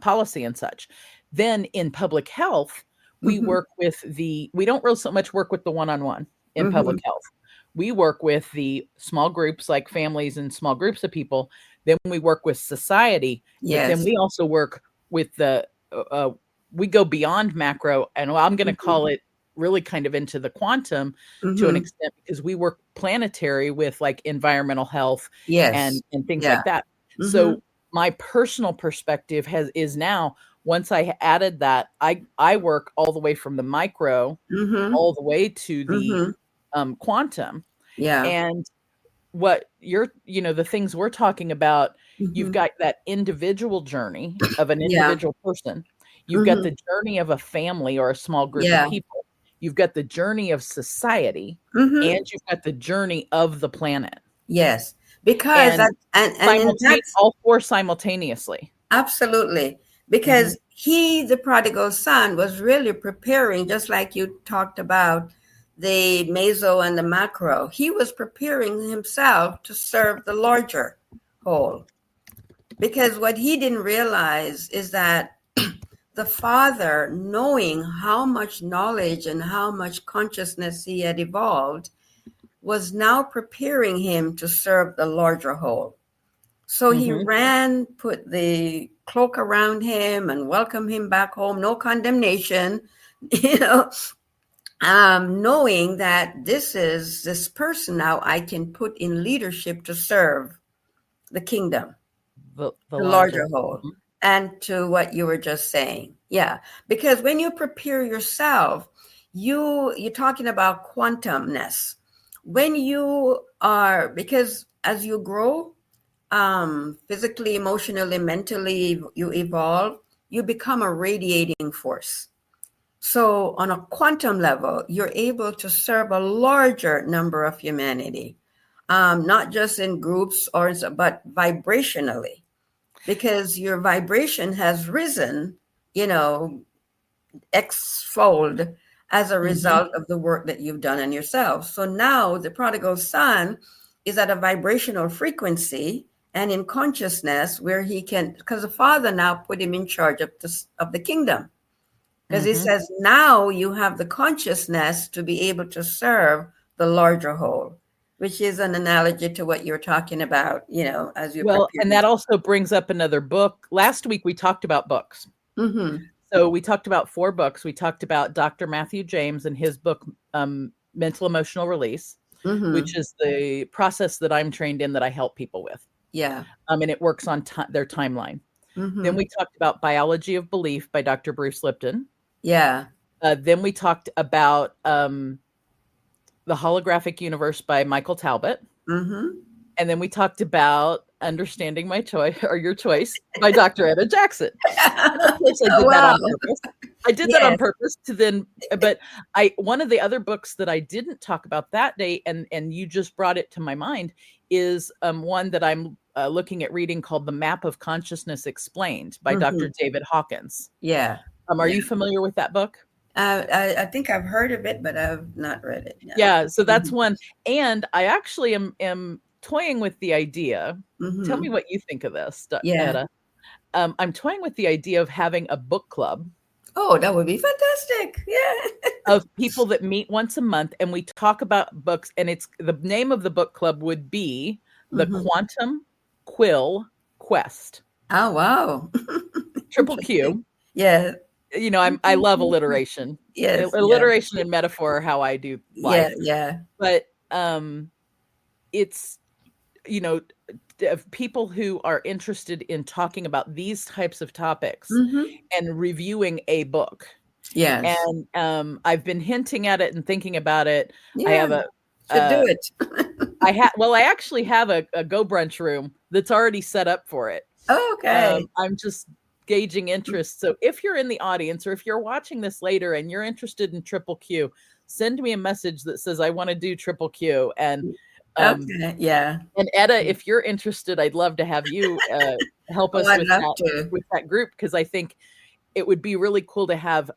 [SPEAKER 2] policy and such. Then in public health, we work with we don't really so much work with the one-on-one in public health. We work with the small groups like families and small groups of people. Then we work with society. But then we also work with we go beyond macro, and I'm going to call it really kind of into the quantum to an extent, because we work planetary with like environmental health and things like that. So my personal perspective is now, once I added that, I work all the way from the micro
[SPEAKER 3] Mm-hmm.
[SPEAKER 2] all the way to the
[SPEAKER 3] Mm-hmm.
[SPEAKER 2] quantum.
[SPEAKER 3] Yeah.
[SPEAKER 2] And what the things we're talking about, you've
[SPEAKER 3] Mm-hmm.
[SPEAKER 2] got that individual journey of an
[SPEAKER 3] Yeah.
[SPEAKER 2] individual person. You've got
[SPEAKER 3] Mm-hmm.
[SPEAKER 2] the journey of a family or a small group of
[SPEAKER 3] Yeah.
[SPEAKER 2] people. You've got the journey of society,
[SPEAKER 3] Mm-hmm.
[SPEAKER 2] and you've got the journey of the planet.
[SPEAKER 3] Yes. Because
[SPEAKER 2] And
[SPEAKER 3] and in that,
[SPEAKER 2] all four simultaneously.
[SPEAKER 3] absolutely.
[SPEAKER 2] Mhm.
[SPEAKER 3] Because he, the prodigal son, was really preparing, just like you talked about the meso and the macro. He was preparing himself to serve the larger whole. Because what he didn't realize is that the father, knowing how much knowledge and how much consciousness he had evolved, was now preparing him to serve the larger whole. So he
[SPEAKER 2] Mhm.
[SPEAKER 3] ran, put the cloak around him, and welcomed him back home. No condemnation, you know, knowing that this person now I can put in leadership to serve the kingdom,
[SPEAKER 2] The
[SPEAKER 3] the larger
[SPEAKER 2] larger.
[SPEAKER 3] whole.
[SPEAKER 2] Mhm.
[SPEAKER 3] And to what you were just saying. Yeah. Because when you prepare yourself, you're talking about quantumness. When you are, because as you grow, physically, emotionally, mentally, you evolve, you become a radiating force. So on a quantum level, you're able to serve a larger number of humanity, not just in groups but vibrationally, because your vibration has risen, you know, x-fold as a
[SPEAKER 2] Mhm.
[SPEAKER 3] result of the work that you've done on yourself. So now the prodigal son is at a vibrational frequency and in consciousness where he can, because the father now put him in charge of the kingdom. Because he
[SPEAKER 2] Mhm.
[SPEAKER 3] says, now you have the consciousness to be able to serve the larger whole, which is an analogy to what you're talking about, as you
[SPEAKER 2] Well,
[SPEAKER 3] prepare.
[SPEAKER 2] and that also brings up another book. Last week we talked about books.
[SPEAKER 3] Mm-hmm.
[SPEAKER 2] So we talked about 4 books. We talked about Dr. Matthew James and his book, Mental Emotional Release,
[SPEAKER 3] Mm-hmm.
[SPEAKER 2] which is the process that I'm trained in that I help people with.
[SPEAKER 3] Yeah.
[SPEAKER 2] And it works on their timeline. Then
[SPEAKER 3] Mm-hmm.
[SPEAKER 2] we talked about Biology of Belief by Dr. Bruce Lipton.
[SPEAKER 3] Yeah.
[SPEAKER 2] Then we talked about The Holographic Universe by Michael Talbot.
[SPEAKER 3] Mm-hmm.
[SPEAKER 2] And then we talked about Understanding My Choice or Your Choice by Dr. Etta Jackson. And of course, I
[SPEAKER 3] Oh,
[SPEAKER 2] did that
[SPEAKER 3] wow.
[SPEAKER 2] on purpose. I did that on
[SPEAKER 3] Yes.
[SPEAKER 2] purpose to then, but one of the other books that I didn't talk about that day, and you just brought it to my mind, is one that I'm looking at reading called The Map of Consciousness Explained by
[SPEAKER 3] Mm-hmm.
[SPEAKER 2] Dr. David Hawkins.
[SPEAKER 3] Yeah.
[SPEAKER 2] Are
[SPEAKER 3] Yeah.
[SPEAKER 2] you familiar with that book?
[SPEAKER 3] I think I've heard of it, but I've not read it. Yeah.
[SPEAKER 2] Yeah, so that's
[SPEAKER 3] Mm-hmm.
[SPEAKER 2] one. And I actually am toying with the idea. Tell me
[SPEAKER 3] Mm-hmm.
[SPEAKER 2] what you think of this,
[SPEAKER 3] Yeah.
[SPEAKER 2] Etta. I'm toying with the idea of having a book club
[SPEAKER 3] Oh, that would be fantastic. Yeah.
[SPEAKER 2] of people that meet once a month and we talk about books. And it's the name of the book club would be the
[SPEAKER 3] Mm-hmm.
[SPEAKER 2] Quantum Quill Quest.
[SPEAKER 3] Oh, wow.
[SPEAKER 2] Triple
[SPEAKER 3] Interesting.
[SPEAKER 2] Q.
[SPEAKER 3] Yeah.
[SPEAKER 2] I love alliteration.
[SPEAKER 3] Yes. Yeah.
[SPEAKER 2] Alliteration and metaphor are how I do
[SPEAKER 3] Yeah.
[SPEAKER 2] life.
[SPEAKER 3] Yeah.
[SPEAKER 2] But it's you know of people who are interested in talking about these types of topics
[SPEAKER 3] Mm-hmm.
[SPEAKER 2] and reviewing a book.
[SPEAKER 3] Yes.
[SPEAKER 2] And I've been hinting at it and thinking about it. I
[SPEAKER 3] Yeah.
[SPEAKER 2] have a
[SPEAKER 3] Should do
[SPEAKER 2] uh,
[SPEAKER 3] it.
[SPEAKER 2] I actually have a go brunch room that's already set up for it.
[SPEAKER 3] Okay.
[SPEAKER 2] I'm just gauging interest. So if you're in the audience or if you're watching this later and you're interested in Triple Q, send me a message that says I want to do Triple Q. And
[SPEAKER 3] Okay. Yeah.
[SPEAKER 2] Etta, if you're interested, I'd love to have you help
[SPEAKER 3] Oh,
[SPEAKER 2] us
[SPEAKER 3] I'd love to.
[SPEAKER 2] with that group, because I think it would be really cool to have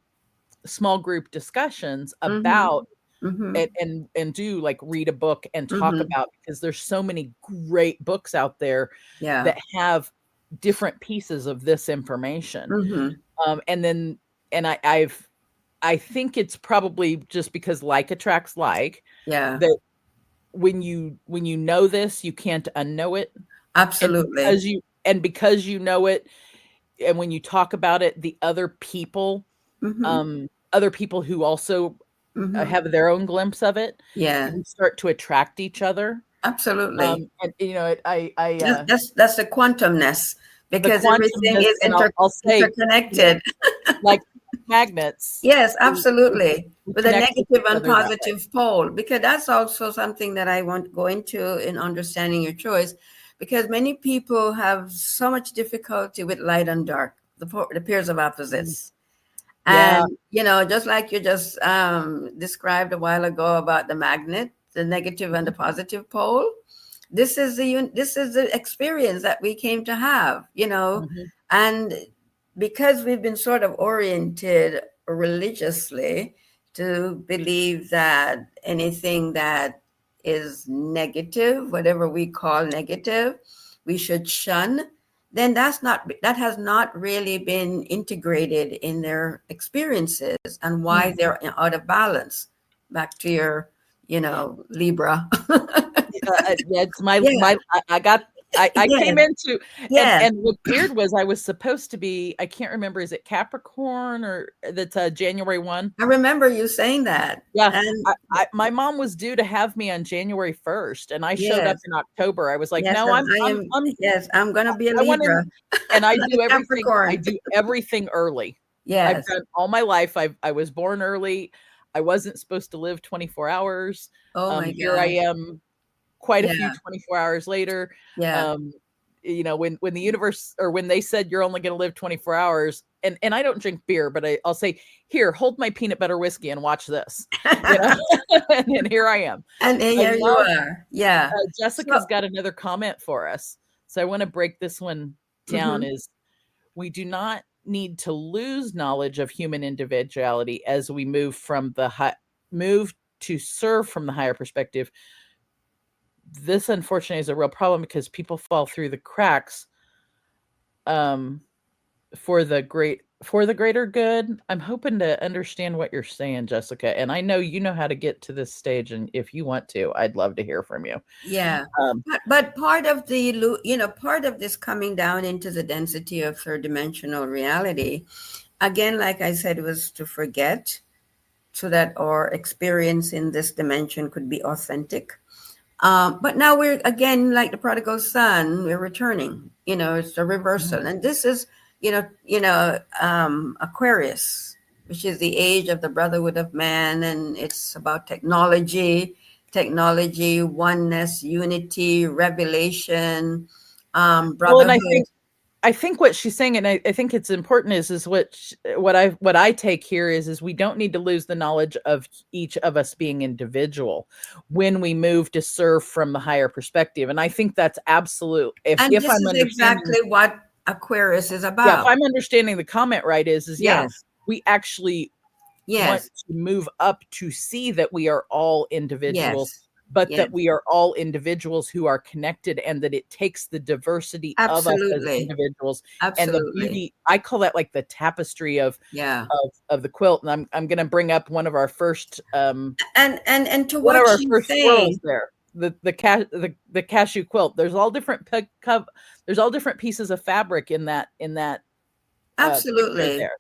[SPEAKER 2] small group discussions
[SPEAKER 3] Mm-hmm.
[SPEAKER 2] about
[SPEAKER 3] Mm-hmm.
[SPEAKER 2] and do like read a book and talk
[SPEAKER 3] Mm-hmm.
[SPEAKER 2] about, because there's so many great books out there
[SPEAKER 3] Yeah.
[SPEAKER 2] that have different pieces of this information.
[SPEAKER 3] Mm-hmm.
[SPEAKER 2] And then I think it's probably just because like attracts like,
[SPEAKER 3] Yeah.
[SPEAKER 2] that when you know this, you can't unknow it. And
[SPEAKER 3] Absolutely.
[SPEAKER 2] because you know it, and when you talk about it, the other people
[SPEAKER 3] Mm-hmm.
[SPEAKER 2] who also
[SPEAKER 3] Mm-hmm.
[SPEAKER 2] have their own glimpse of it,
[SPEAKER 3] Yeah.
[SPEAKER 2] we start to attract each other.
[SPEAKER 3] Absolutely.
[SPEAKER 2] And I
[SPEAKER 3] That's the quantumness, because
[SPEAKER 2] quantum
[SPEAKER 3] everything
[SPEAKER 2] does,
[SPEAKER 3] is
[SPEAKER 2] and I'll say,
[SPEAKER 3] interconnected.
[SPEAKER 2] like magnets.
[SPEAKER 3] Yes, absolutely.
[SPEAKER 2] We
[SPEAKER 3] With a
[SPEAKER 2] connect with
[SPEAKER 3] negative
[SPEAKER 2] each
[SPEAKER 3] and
[SPEAKER 2] other that way.
[SPEAKER 3] positive pole, because that's also something that I want to go into in understanding your choice, because many people have so much difficulty with light and dark, the pairs of opposites.
[SPEAKER 2] Yeah.
[SPEAKER 3] And, just like you just described a while ago about the magnet, the negative and the positive pole, this is the experience that we came to have,
[SPEAKER 2] Mhm.
[SPEAKER 3] and because we've been sort of oriented religiously to believe that anything that is negative, whatever we call negative, we should shun, then that has not really been integrated in their experiences and why they're out of balance. Back to your, Libra.
[SPEAKER 2] Yeah, it's my
[SPEAKER 3] Yeah.
[SPEAKER 2] I came
[SPEAKER 3] Yes.
[SPEAKER 2] into,
[SPEAKER 3] Yes.
[SPEAKER 2] and what's weird was I was supposed to be, I can't remember, is it Capricorn or that's January 1?
[SPEAKER 3] I remember you saying that.
[SPEAKER 2] Yeah.
[SPEAKER 3] And
[SPEAKER 2] My mom was due to have me on January 1st, and I showed up
[SPEAKER 3] yes,
[SPEAKER 2] in October. I was like,
[SPEAKER 3] yes,
[SPEAKER 2] no,
[SPEAKER 3] and I'm going to be a
[SPEAKER 2] I want
[SPEAKER 3] Libra,
[SPEAKER 2] in, and I
[SPEAKER 3] like
[SPEAKER 2] do
[SPEAKER 3] a
[SPEAKER 2] everything. I
[SPEAKER 3] Capricorn.
[SPEAKER 2] do everything early. I've
[SPEAKER 3] Yes.
[SPEAKER 2] done all my life. I was born early. I wasn't supposed to live 24 hours.
[SPEAKER 3] Oh my
[SPEAKER 2] Here I
[SPEAKER 3] gosh.
[SPEAKER 2] am, quite a few
[SPEAKER 3] Yeah.
[SPEAKER 2] 24 hours later.
[SPEAKER 3] Yeah.
[SPEAKER 2] When the universe, or when they said you're only going to live 24 hours, and I don't drink beer, but I'll say, here, hold my peanut butter whiskey and watch this, and here I am.
[SPEAKER 3] And
[SPEAKER 2] I
[SPEAKER 3] here you
[SPEAKER 2] love,
[SPEAKER 3] are. Yeah. So,
[SPEAKER 2] Jessica's got another comment for us. So I want to break this one down.
[SPEAKER 3] mhm.
[SPEAKER 2] Is we do not need to lose knowledge of human individuality as we move to serve from the higher perspective. This unfortunately is a real problem because people fall through the cracks um for the greater good. I'm hoping to understand what you're saying, Jessica, and I know you know how to get to this stage, and if you want to, I'd love to hear from you.
[SPEAKER 3] Yeah.
[SPEAKER 2] um
[SPEAKER 3] But part of part of this coming down into the density of third dimensional reality, again, like I said, was to forget so that our experience in this dimension could be authentic. But now we're again like the prodigal son. We're returning. It's a reversal, and this is Aquarius, which is the age of the brotherhood of man, and it's about technology, oneness, unity, revelation,
[SPEAKER 2] well, and
[SPEAKER 3] brotherhood.
[SPEAKER 2] I think what she's saying, and I think it's important, is what I take here is we don't need to lose the knowledge of each of us being individual when we move to serve from the higher perspective. And I think that's absolute.
[SPEAKER 3] And
[SPEAKER 2] If
[SPEAKER 3] this
[SPEAKER 2] I'm
[SPEAKER 3] is
[SPEAKER 2] understanding,
[SPEAKER 3] exactly what Aquarius is
[SPEAKER 2] yeah, if
[SPEAKER 3] about.
[SPEAKER 2] I'm understanding the comment right, is yeah,
[SPEAKER 3] Yes,
[SPEAKER 2] we actually want
[SPEAKER 3] yes,
[SPEAKER 2] to move up to see that we are all individuals,
[SPEAKER 3] yes,
[SPEAKER 2] but
[SPEAKER 3] yes.
[SPEAKER 2] that we are all individuals who are connected, and that it takes the diversity of us as
[SPEAKER 3] Absolutely.
[SPEAKER 2] individuals and the
[SPEAKER 3] Absolutely.
[SPEAKER 2] beauty. I call that like the tapestry of
[SPEAKER 3] Yeah.
[SPEAKER 2] the quilt. And I'm going to bring up one of our first
[SPEAKER 3] And to what she's
[SPEAKER 2] squirrels
[SPEAKER 3] saying,
[SPEAKER 2] there. The cashew quilt. There's all different there's all different pieces of fabric in that picture
[SPEAKER 3] absolutely.
[SPEAKER 2] there.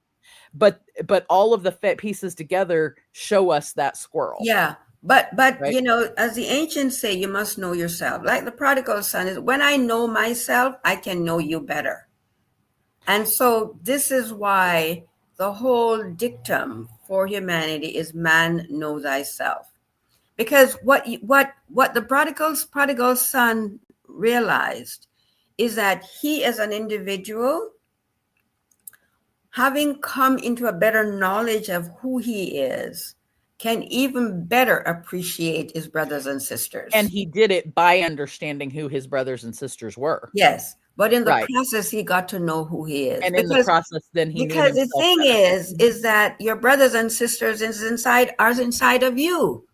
[SPEAKER 2] But all of the pieces together show us that squirrel,
[SPEAKER 3] Yeah. But
[SPEAKER 2] right?
[SPEAKER 3] as the ancients say, you must know yourself. Like the prodigal son is, when I know myself, I can know you better. And so this is why the whole dictum for humanity is man know thyself. Because what the prodigal son realized is that he as an individual, having come into a better knowledge of who he is, can even better appreciate his brothers and sisters.
[SPEAKER 2] And he did it by understanding who his brothers and sisters were.
[SPEAKER 3] Yes, but in the
[SPEAKER 2] Right.
[SPEAKER 3] process, he got to know who he is.
[SPEAKER 2] And in the process, then he knew
[SPEAKER 3] Because the
[SPEAKER 2] himself
[SPEAKER 3] thing
[SPEAKER 2] better.
[SPEAKER 3] is that your brothers and sisters are inside of you.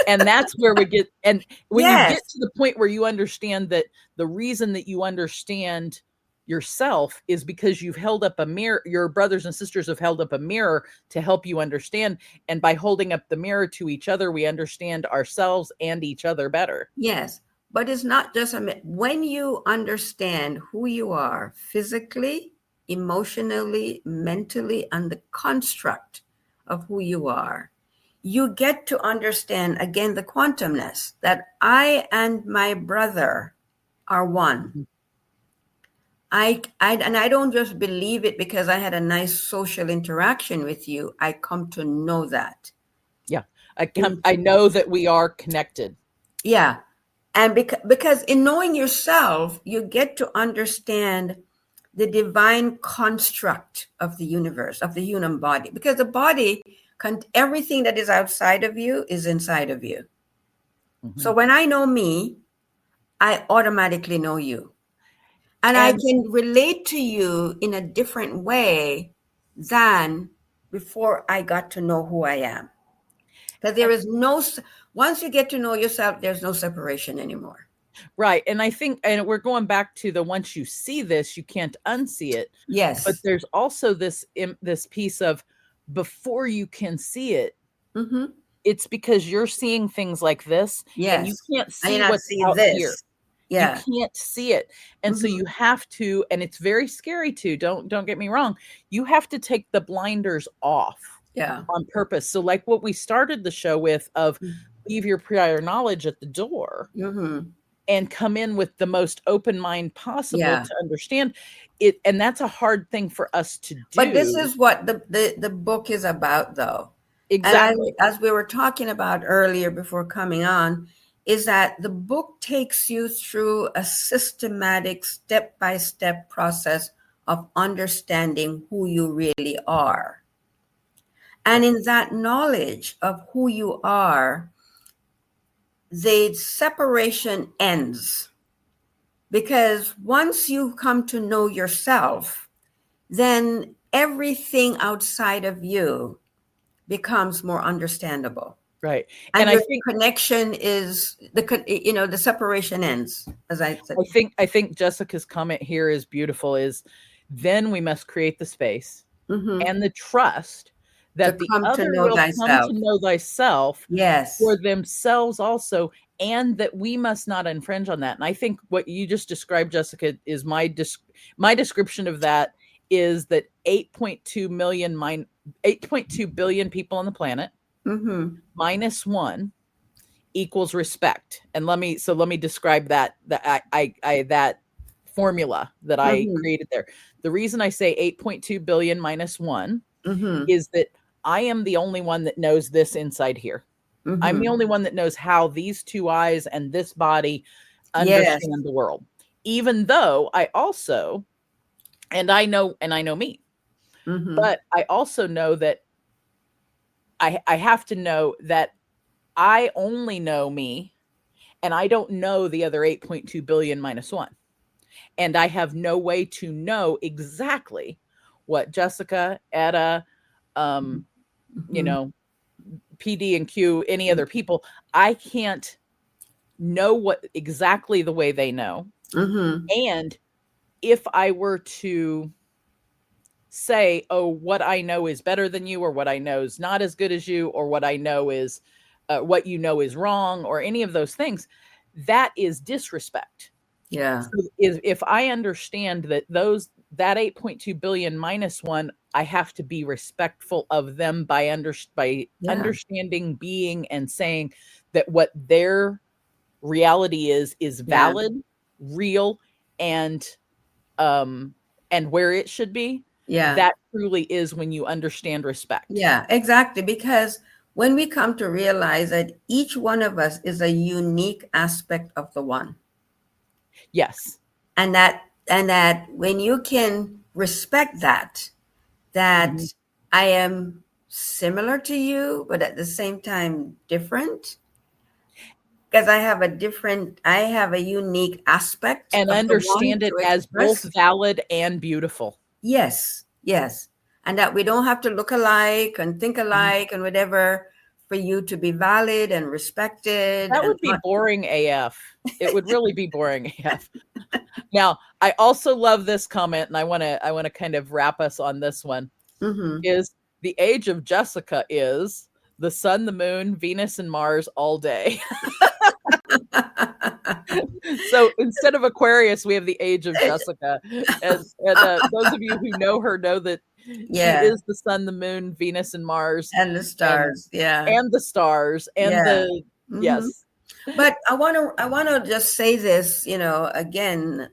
[SPEAKER 2] And that's where we get, and when you
[SPEAKER 3] Yes,
[SPEAKER 2] get to the point where you understand that the reason that you understand yourself is because you've held up a mirror, your brothers and sisters have held up a mirror to help you understand, and by holding up the mirror to each other, we understand ourselves and each other better.
[SPEAKER 3] yes. But it's not just when you understand who you are physically, emotionally, mentally, and the construct of who you are, you get to understand again the quantumness that I and my brother are one. and I don't just believe it because I had a nice social interaction with you. I come to know that.
[SPEAKER 2] Yeah. I know that we are connected.
[SPEAKER 3] Yeah. And because in knowing yourself, you get to understand the divine construct of the universe, of the human body, because the body, everything that is outside of you is inside of you.
[SPEAKER 2] Mm-hmm.
[SPEAKER 3] So when I know me, I automatically know you. And I can relate to you in a different way than before I got to know who I am. Because there is once you get to know yourself, there's no separation anymore.
[SPEAKER 2] Right. And I think, and we're going back to the once you see this, you can't unsee it.
[SPEAKER 3] Yes.
[SPEAKER 2] But there's also this piece of before you can see it,
[SPEAKER 3] mm-hmm.
[SPEAKER 2] It's because you're seeing things like this.
[SPEAKER 3] Yes.
[SPEAKER 2] And you can't see
[SPEAKER 3] what's
[SPEAKER 2] out
[SPEAKER 3] this.
[SPEAKER 2] here.
[SPEAKER 3] Yeah.
[SPEAKER 2] You can't see it. And so you have to, and it's very scary too. Don't get me wrong. You have to take the blinders off.
[SPEAKER 3] Yeah.
[SPEAKER 2] On purpose. So like what we started the show with of leave your prior knowledge at the door and come in with the most open mind possible to understand it. And that's a hard thing for us to do.
[SPEAKER 3] But this is what the book is about, though.
[SPEAKER 2] Exactly.
[SPEAKER 3] And as we were talking about earlier before coming on, is that the book takes you through a systematic step-by-step process of understanding who you really are. And in that knowledge of who you are, the separation ends. Because once you come to know yourself, then everything outside of you becomes more understandable.
[SPEAKER 2] Right.
[SPEAKER 3] And I think connection is the separation ends, as I said.
[SPEAKER 2] I think Jessica's comment here is beautiful, is then we must create the space and the trust that the other will come to know thyself for themselves also, and that we must not infringe on that. And I think what you just described, Jessica, is my description of that is that 8.2 billion people on the planet minus 1 equals respect. And let me describe that that formula that I created there. The reason I say 8.2 billion minus 1 is that I am the only one that knows this inside here. I'm the only one that knows how these two eyes and this body understand the world. Even though I also, and I know me, but I also know that I have to know that I only know me, and I don't know the other 8.2 billion minus 1. And I have no way to know exactly what Jessica, Etta, PD and Q, any other people, I can't know what exactly the way they know. And if I were to say, oh, what I know is better than you, or what I know is not as good as you, or what I know is what you know is wrong, or any of those things, that is disrespect.
[SPEAKER 3] Yeah.
[SPEAKER 2] So if I understand that that 8.2 billion minus 1, I have to be respectful of them by understanding, being, and saying that what their reality is valid, real, and where it should be.
[SPEAKER 3] Yeah.
[SPEAKER 2] That truly is when you understand respect.
[SPEAKER 3] Yeah, exactly. Because when we come to realize that each one of us is a unique aspect of the one.
[SPEAKER 2] Yes.
[SPEAKER 3] And that when you can respect that I am similar to you, but at the same time different, because I have a unique aspect,
[SPEAKER 2] and understand it as both valid and beautiful.
[SPEAKER 3] Yes. And that we don't have to look alike and think alike and whatever for you to be valid and respected.
[SPEAKER 2] That would be boring AF. It would really be boring AF. Now, I also love this comment, and I want to kind of wrap us on this one. Is the age of Jessica is the sun, the moon, Venus, and Mars all day. So instead of Aquarius, we have the age of Jessica. And those of you who know her know that she is the sun, the moon, Venus, and Mars,
[SPEAKER 3] and the stars,
[SPEAKER 2] and the stars, and yes.
[SPEAKER 3] But I want to just say this, again,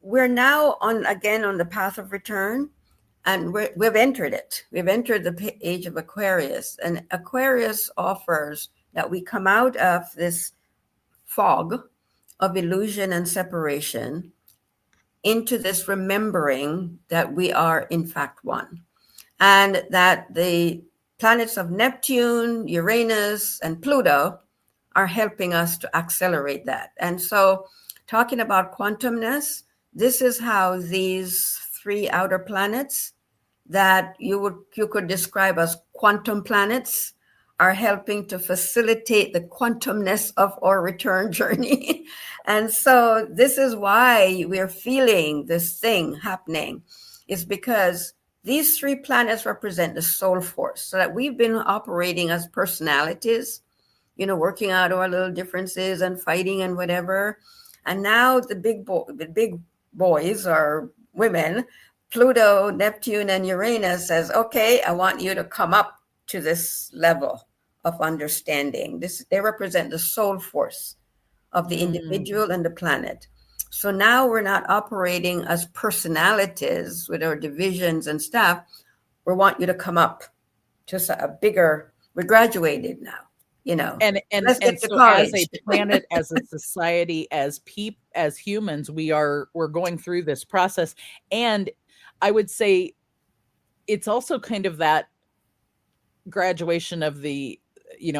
[SPEAKER 3] we're now again on the path of return, and we've entered it. We've entered the age of Aquarius, and Aquarius offers that we come out of this fog of illusion and separation into this remembering that we are in fact one, and that the planets of Neptune, Uranus, and Pluto are helping us to accelerate that. And so, talking about quantumness, this is how these three outer planets that you could describe as quantum planets are helping to facilitate the quantumness of our return journey. And so this is why we're feeling this thing happening, is because these three planets represent the soul force. So that we've been operating as personalities, working out our little differences and fighting and whatever. And now the big boys or women, Pluto, Neptune, and Uranus says, okay, I want you to come up to this level of understanding. They represent the soul force of the individual and the planet. So now we're not operating as personalities with our divisions and stuff. We want you to come up to a bigger, we're graduated now,
[SPEAKER 2] And so as a planet, as a society, as humans, we're going through this process. And I would say it's also kind of that graduation of the,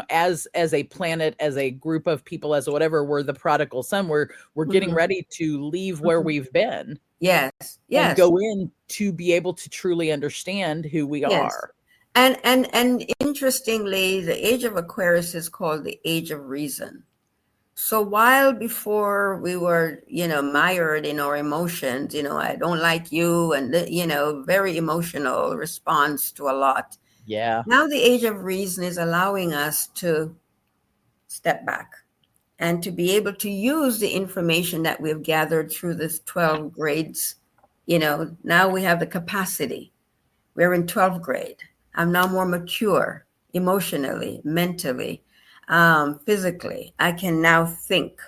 [SPEAKER 2] as a planet, as a group of people, as whatever, we're the prodigal son. We're getting ready to leave where we've been.
[SPEAKER 3] Yes.
[SPEAKER 2] And go in to be able to truly understand who we are.
[SPEAKER 3] And interestingly, the age of Aquarius is called the age of reason. So while before we were, mired in our emotions, I don't like you, and, very emotional response to a lot.
[SPEAKER 2] Yeah.
[SPEAKER 3] Now the age of reason is allowing us to step back and to be able to use the information that we've gathered through this 12 grades. Now we have the capacity. We're in 12th grade. I'm now more mature emotionally, mentally, physically. I can now think.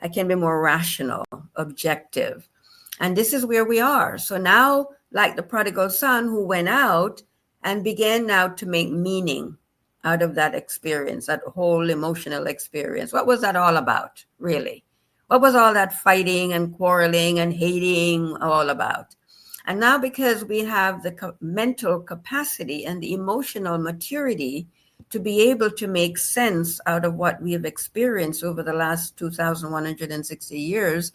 [SPEAKER 3] I can be more rational, objective. And this is where we are. So now, like the prodigal son who went out and began now to make meaning out of that experience, that whole emotional experience. What was that all about, really? What was all that fighting and quarreling and hating all about? And now, because we have the mental capacity and the emotional maturity to be able to make sense out of what we have experienced over the last 2,160 years,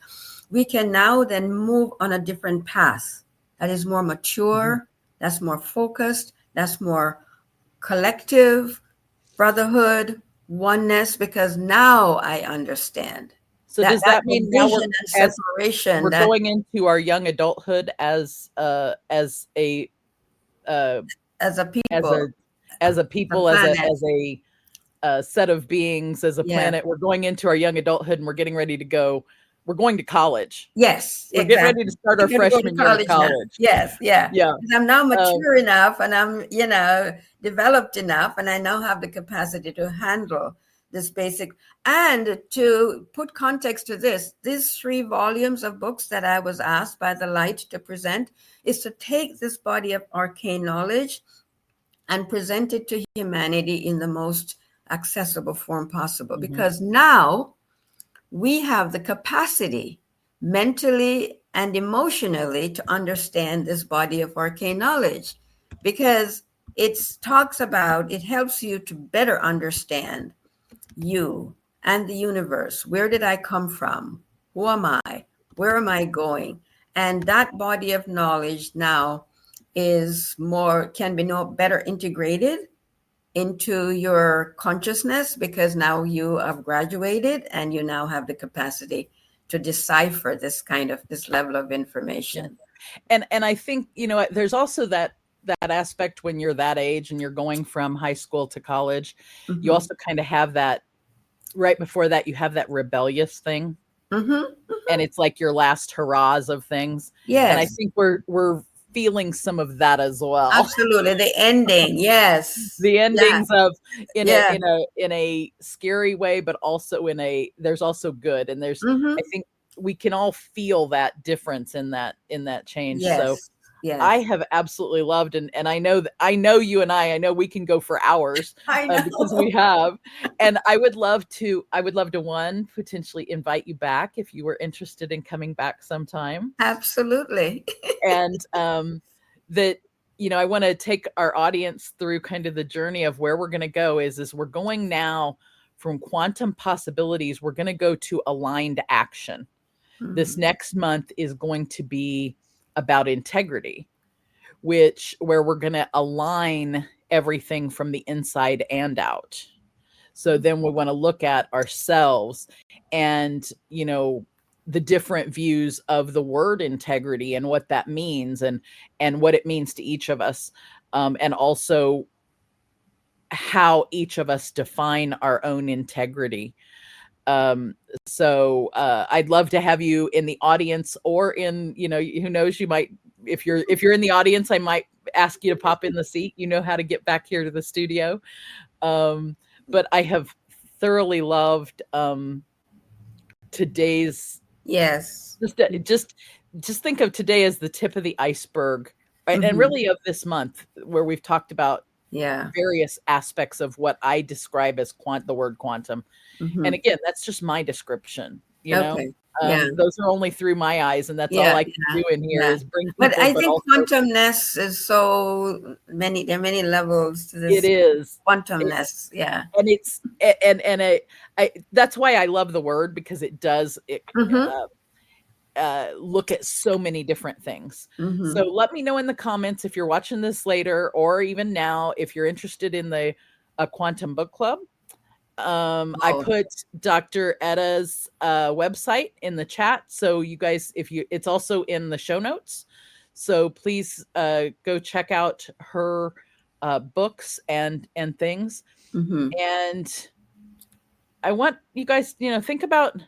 [SPEAKER 3] we can now then move on a different path that is more mature, that's more focused, that's more collective, brotherhood, oneness, because now I understand.
[SPEAKER 2] So does that mean now we're going into our young adulthood as a set of beings, as a planet? We're going into our young adulthood, and we're getting ready to go. We're going to college.
[SPEAKER 3] Yes,
[SPEAKER 2] we're getting ready to start our freshman year of college.
[SPEAKER 3] Yes, yeah. I'm now mature enough, and I'm developed enough, and I now have the capacity to handle this basic. And to put context to this, these 3 volumes of books that I was asked by the Light to present is to take this body of arcane knowledge and present it to humanity in the most accessible form possible. Because now we have the capacity mentally and emotionally to understand this body of arcane knowledge, because it helps you to better understand you and the universe. Where did I come from? Who am I? Where am I going? And that body of knowledge now can be better integrated into your consciousness, because now you have graduated and you now have the capacity to decipher this level of information.
[SPEAKER 2] And I think, there's also that aspect when you're that age and you're going from high school to college. You also kind of have that right before that, you have that rebellious thing. And it's like your last hurrahs of things.
[SPEAKER 3] Yes.
[SPEAKER 2] And I think we're feeling some of that as well.
[SPEAKER 3] Absolutely. The ending. Yes.
[SPEAKER 2] The endings of in a scary way, but also there's also good. And there's, I think we can all feel that difference in that change.
[SPEAKER 3] Yes.
[SPEAKER 2] So
[SPEAKER 3] yes.
[SPEAKER 2] I have absolutely loved, and I know you and I know we can go for hours because we have, and I would love to one, potentially invite you back if you were interested in coming back sometime.
[SPEAKER 3] Absolutely.
[SPEAKER 2] And that, I want to take our audience through kind of the journey of where we're going to go is we're going now from quantum possibilities, we're going to go to aligned action. Mm-hmm. This next month is going to be about integrity, where we're going to align everything from the inside and out. So then we want to look at ourselves and, the different views of the word integrity and what that means and what it means to each of us. And also how each of us define our own integrity. So I'd love to have you in the audience or in, who knows, you might, if you're in the audience, I might ask you to pop in the seat. You know how to get back here to the studio. But I have thoroughly loved today's.
[SPEAKER 3] Yes.
[SPEAKER 2] Just think of today as the tip of the iceberg, right? Mm-hmm. And really of this month where we've talked about various aspects of what I describe as the word quantum. Mm-hmm. And again, that's just my description, know. Those are only through my eyes, and that's all I can do in here is bring people.
[SPEAKER 3] But I think quantumness is so many. There are many levels to this.
[SPEAKER 2] It is
[SPEAKER 3] quantumness,
[SPEAKER 2] and it's and that's why I love the word, because it does look at so many different things. Mm-hmm. So let me know in the comments if you're watching this later or even now if you're interested in the Quantum Book Club. I put Dr. Etta's website in the chat, so you guys, it's also in the show notes, so please go check out her books and things. Mm-hmm. And I want you guys, think about,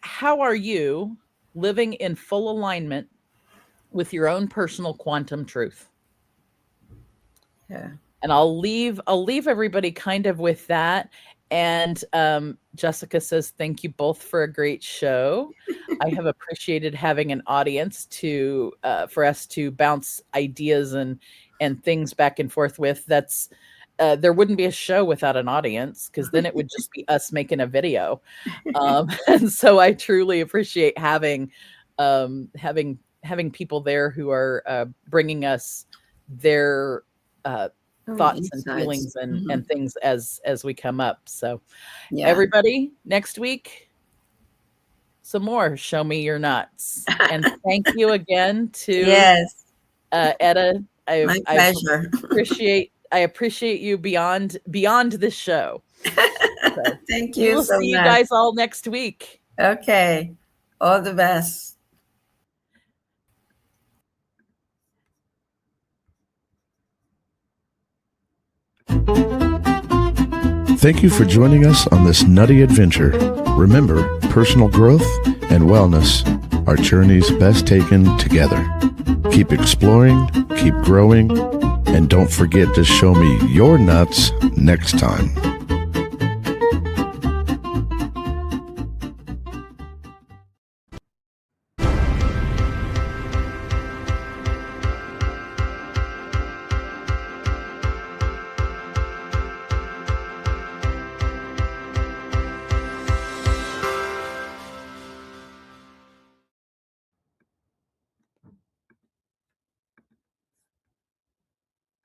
[SPEAKER 2] how are you living in full alignment with your own personal quantum truth? And I'll leave everybody kind of with that. And Jessica says, thank you both for a great show. I have appreciated having an audience for us to bounce ideas and things back and forth with. That's there wouldn't be a show without an audience, because then it would just be us making a video. And so I truly appreciate having people there who are bringing us their thoughts and feelings and things as we come up. So everybody, next week, some more Show Me Your Nuts. And thank you again to Etta.
[SPEAKER 3] My pleasure.
[SPEAKER 2] I appreciate you beyond this show. So,
[SPEAKER 3] thank you.
[SPEAKER 2] We'll see you guys all next week.
[SPEAKER 3] Okay. All the best.
[SPEAKER 1] Thank you for joining us on this nutty adventure. Remember, personal growth and wellness are journeys best taken together. Keep exploring, keep growing, and don't forget to show me your nuts next time.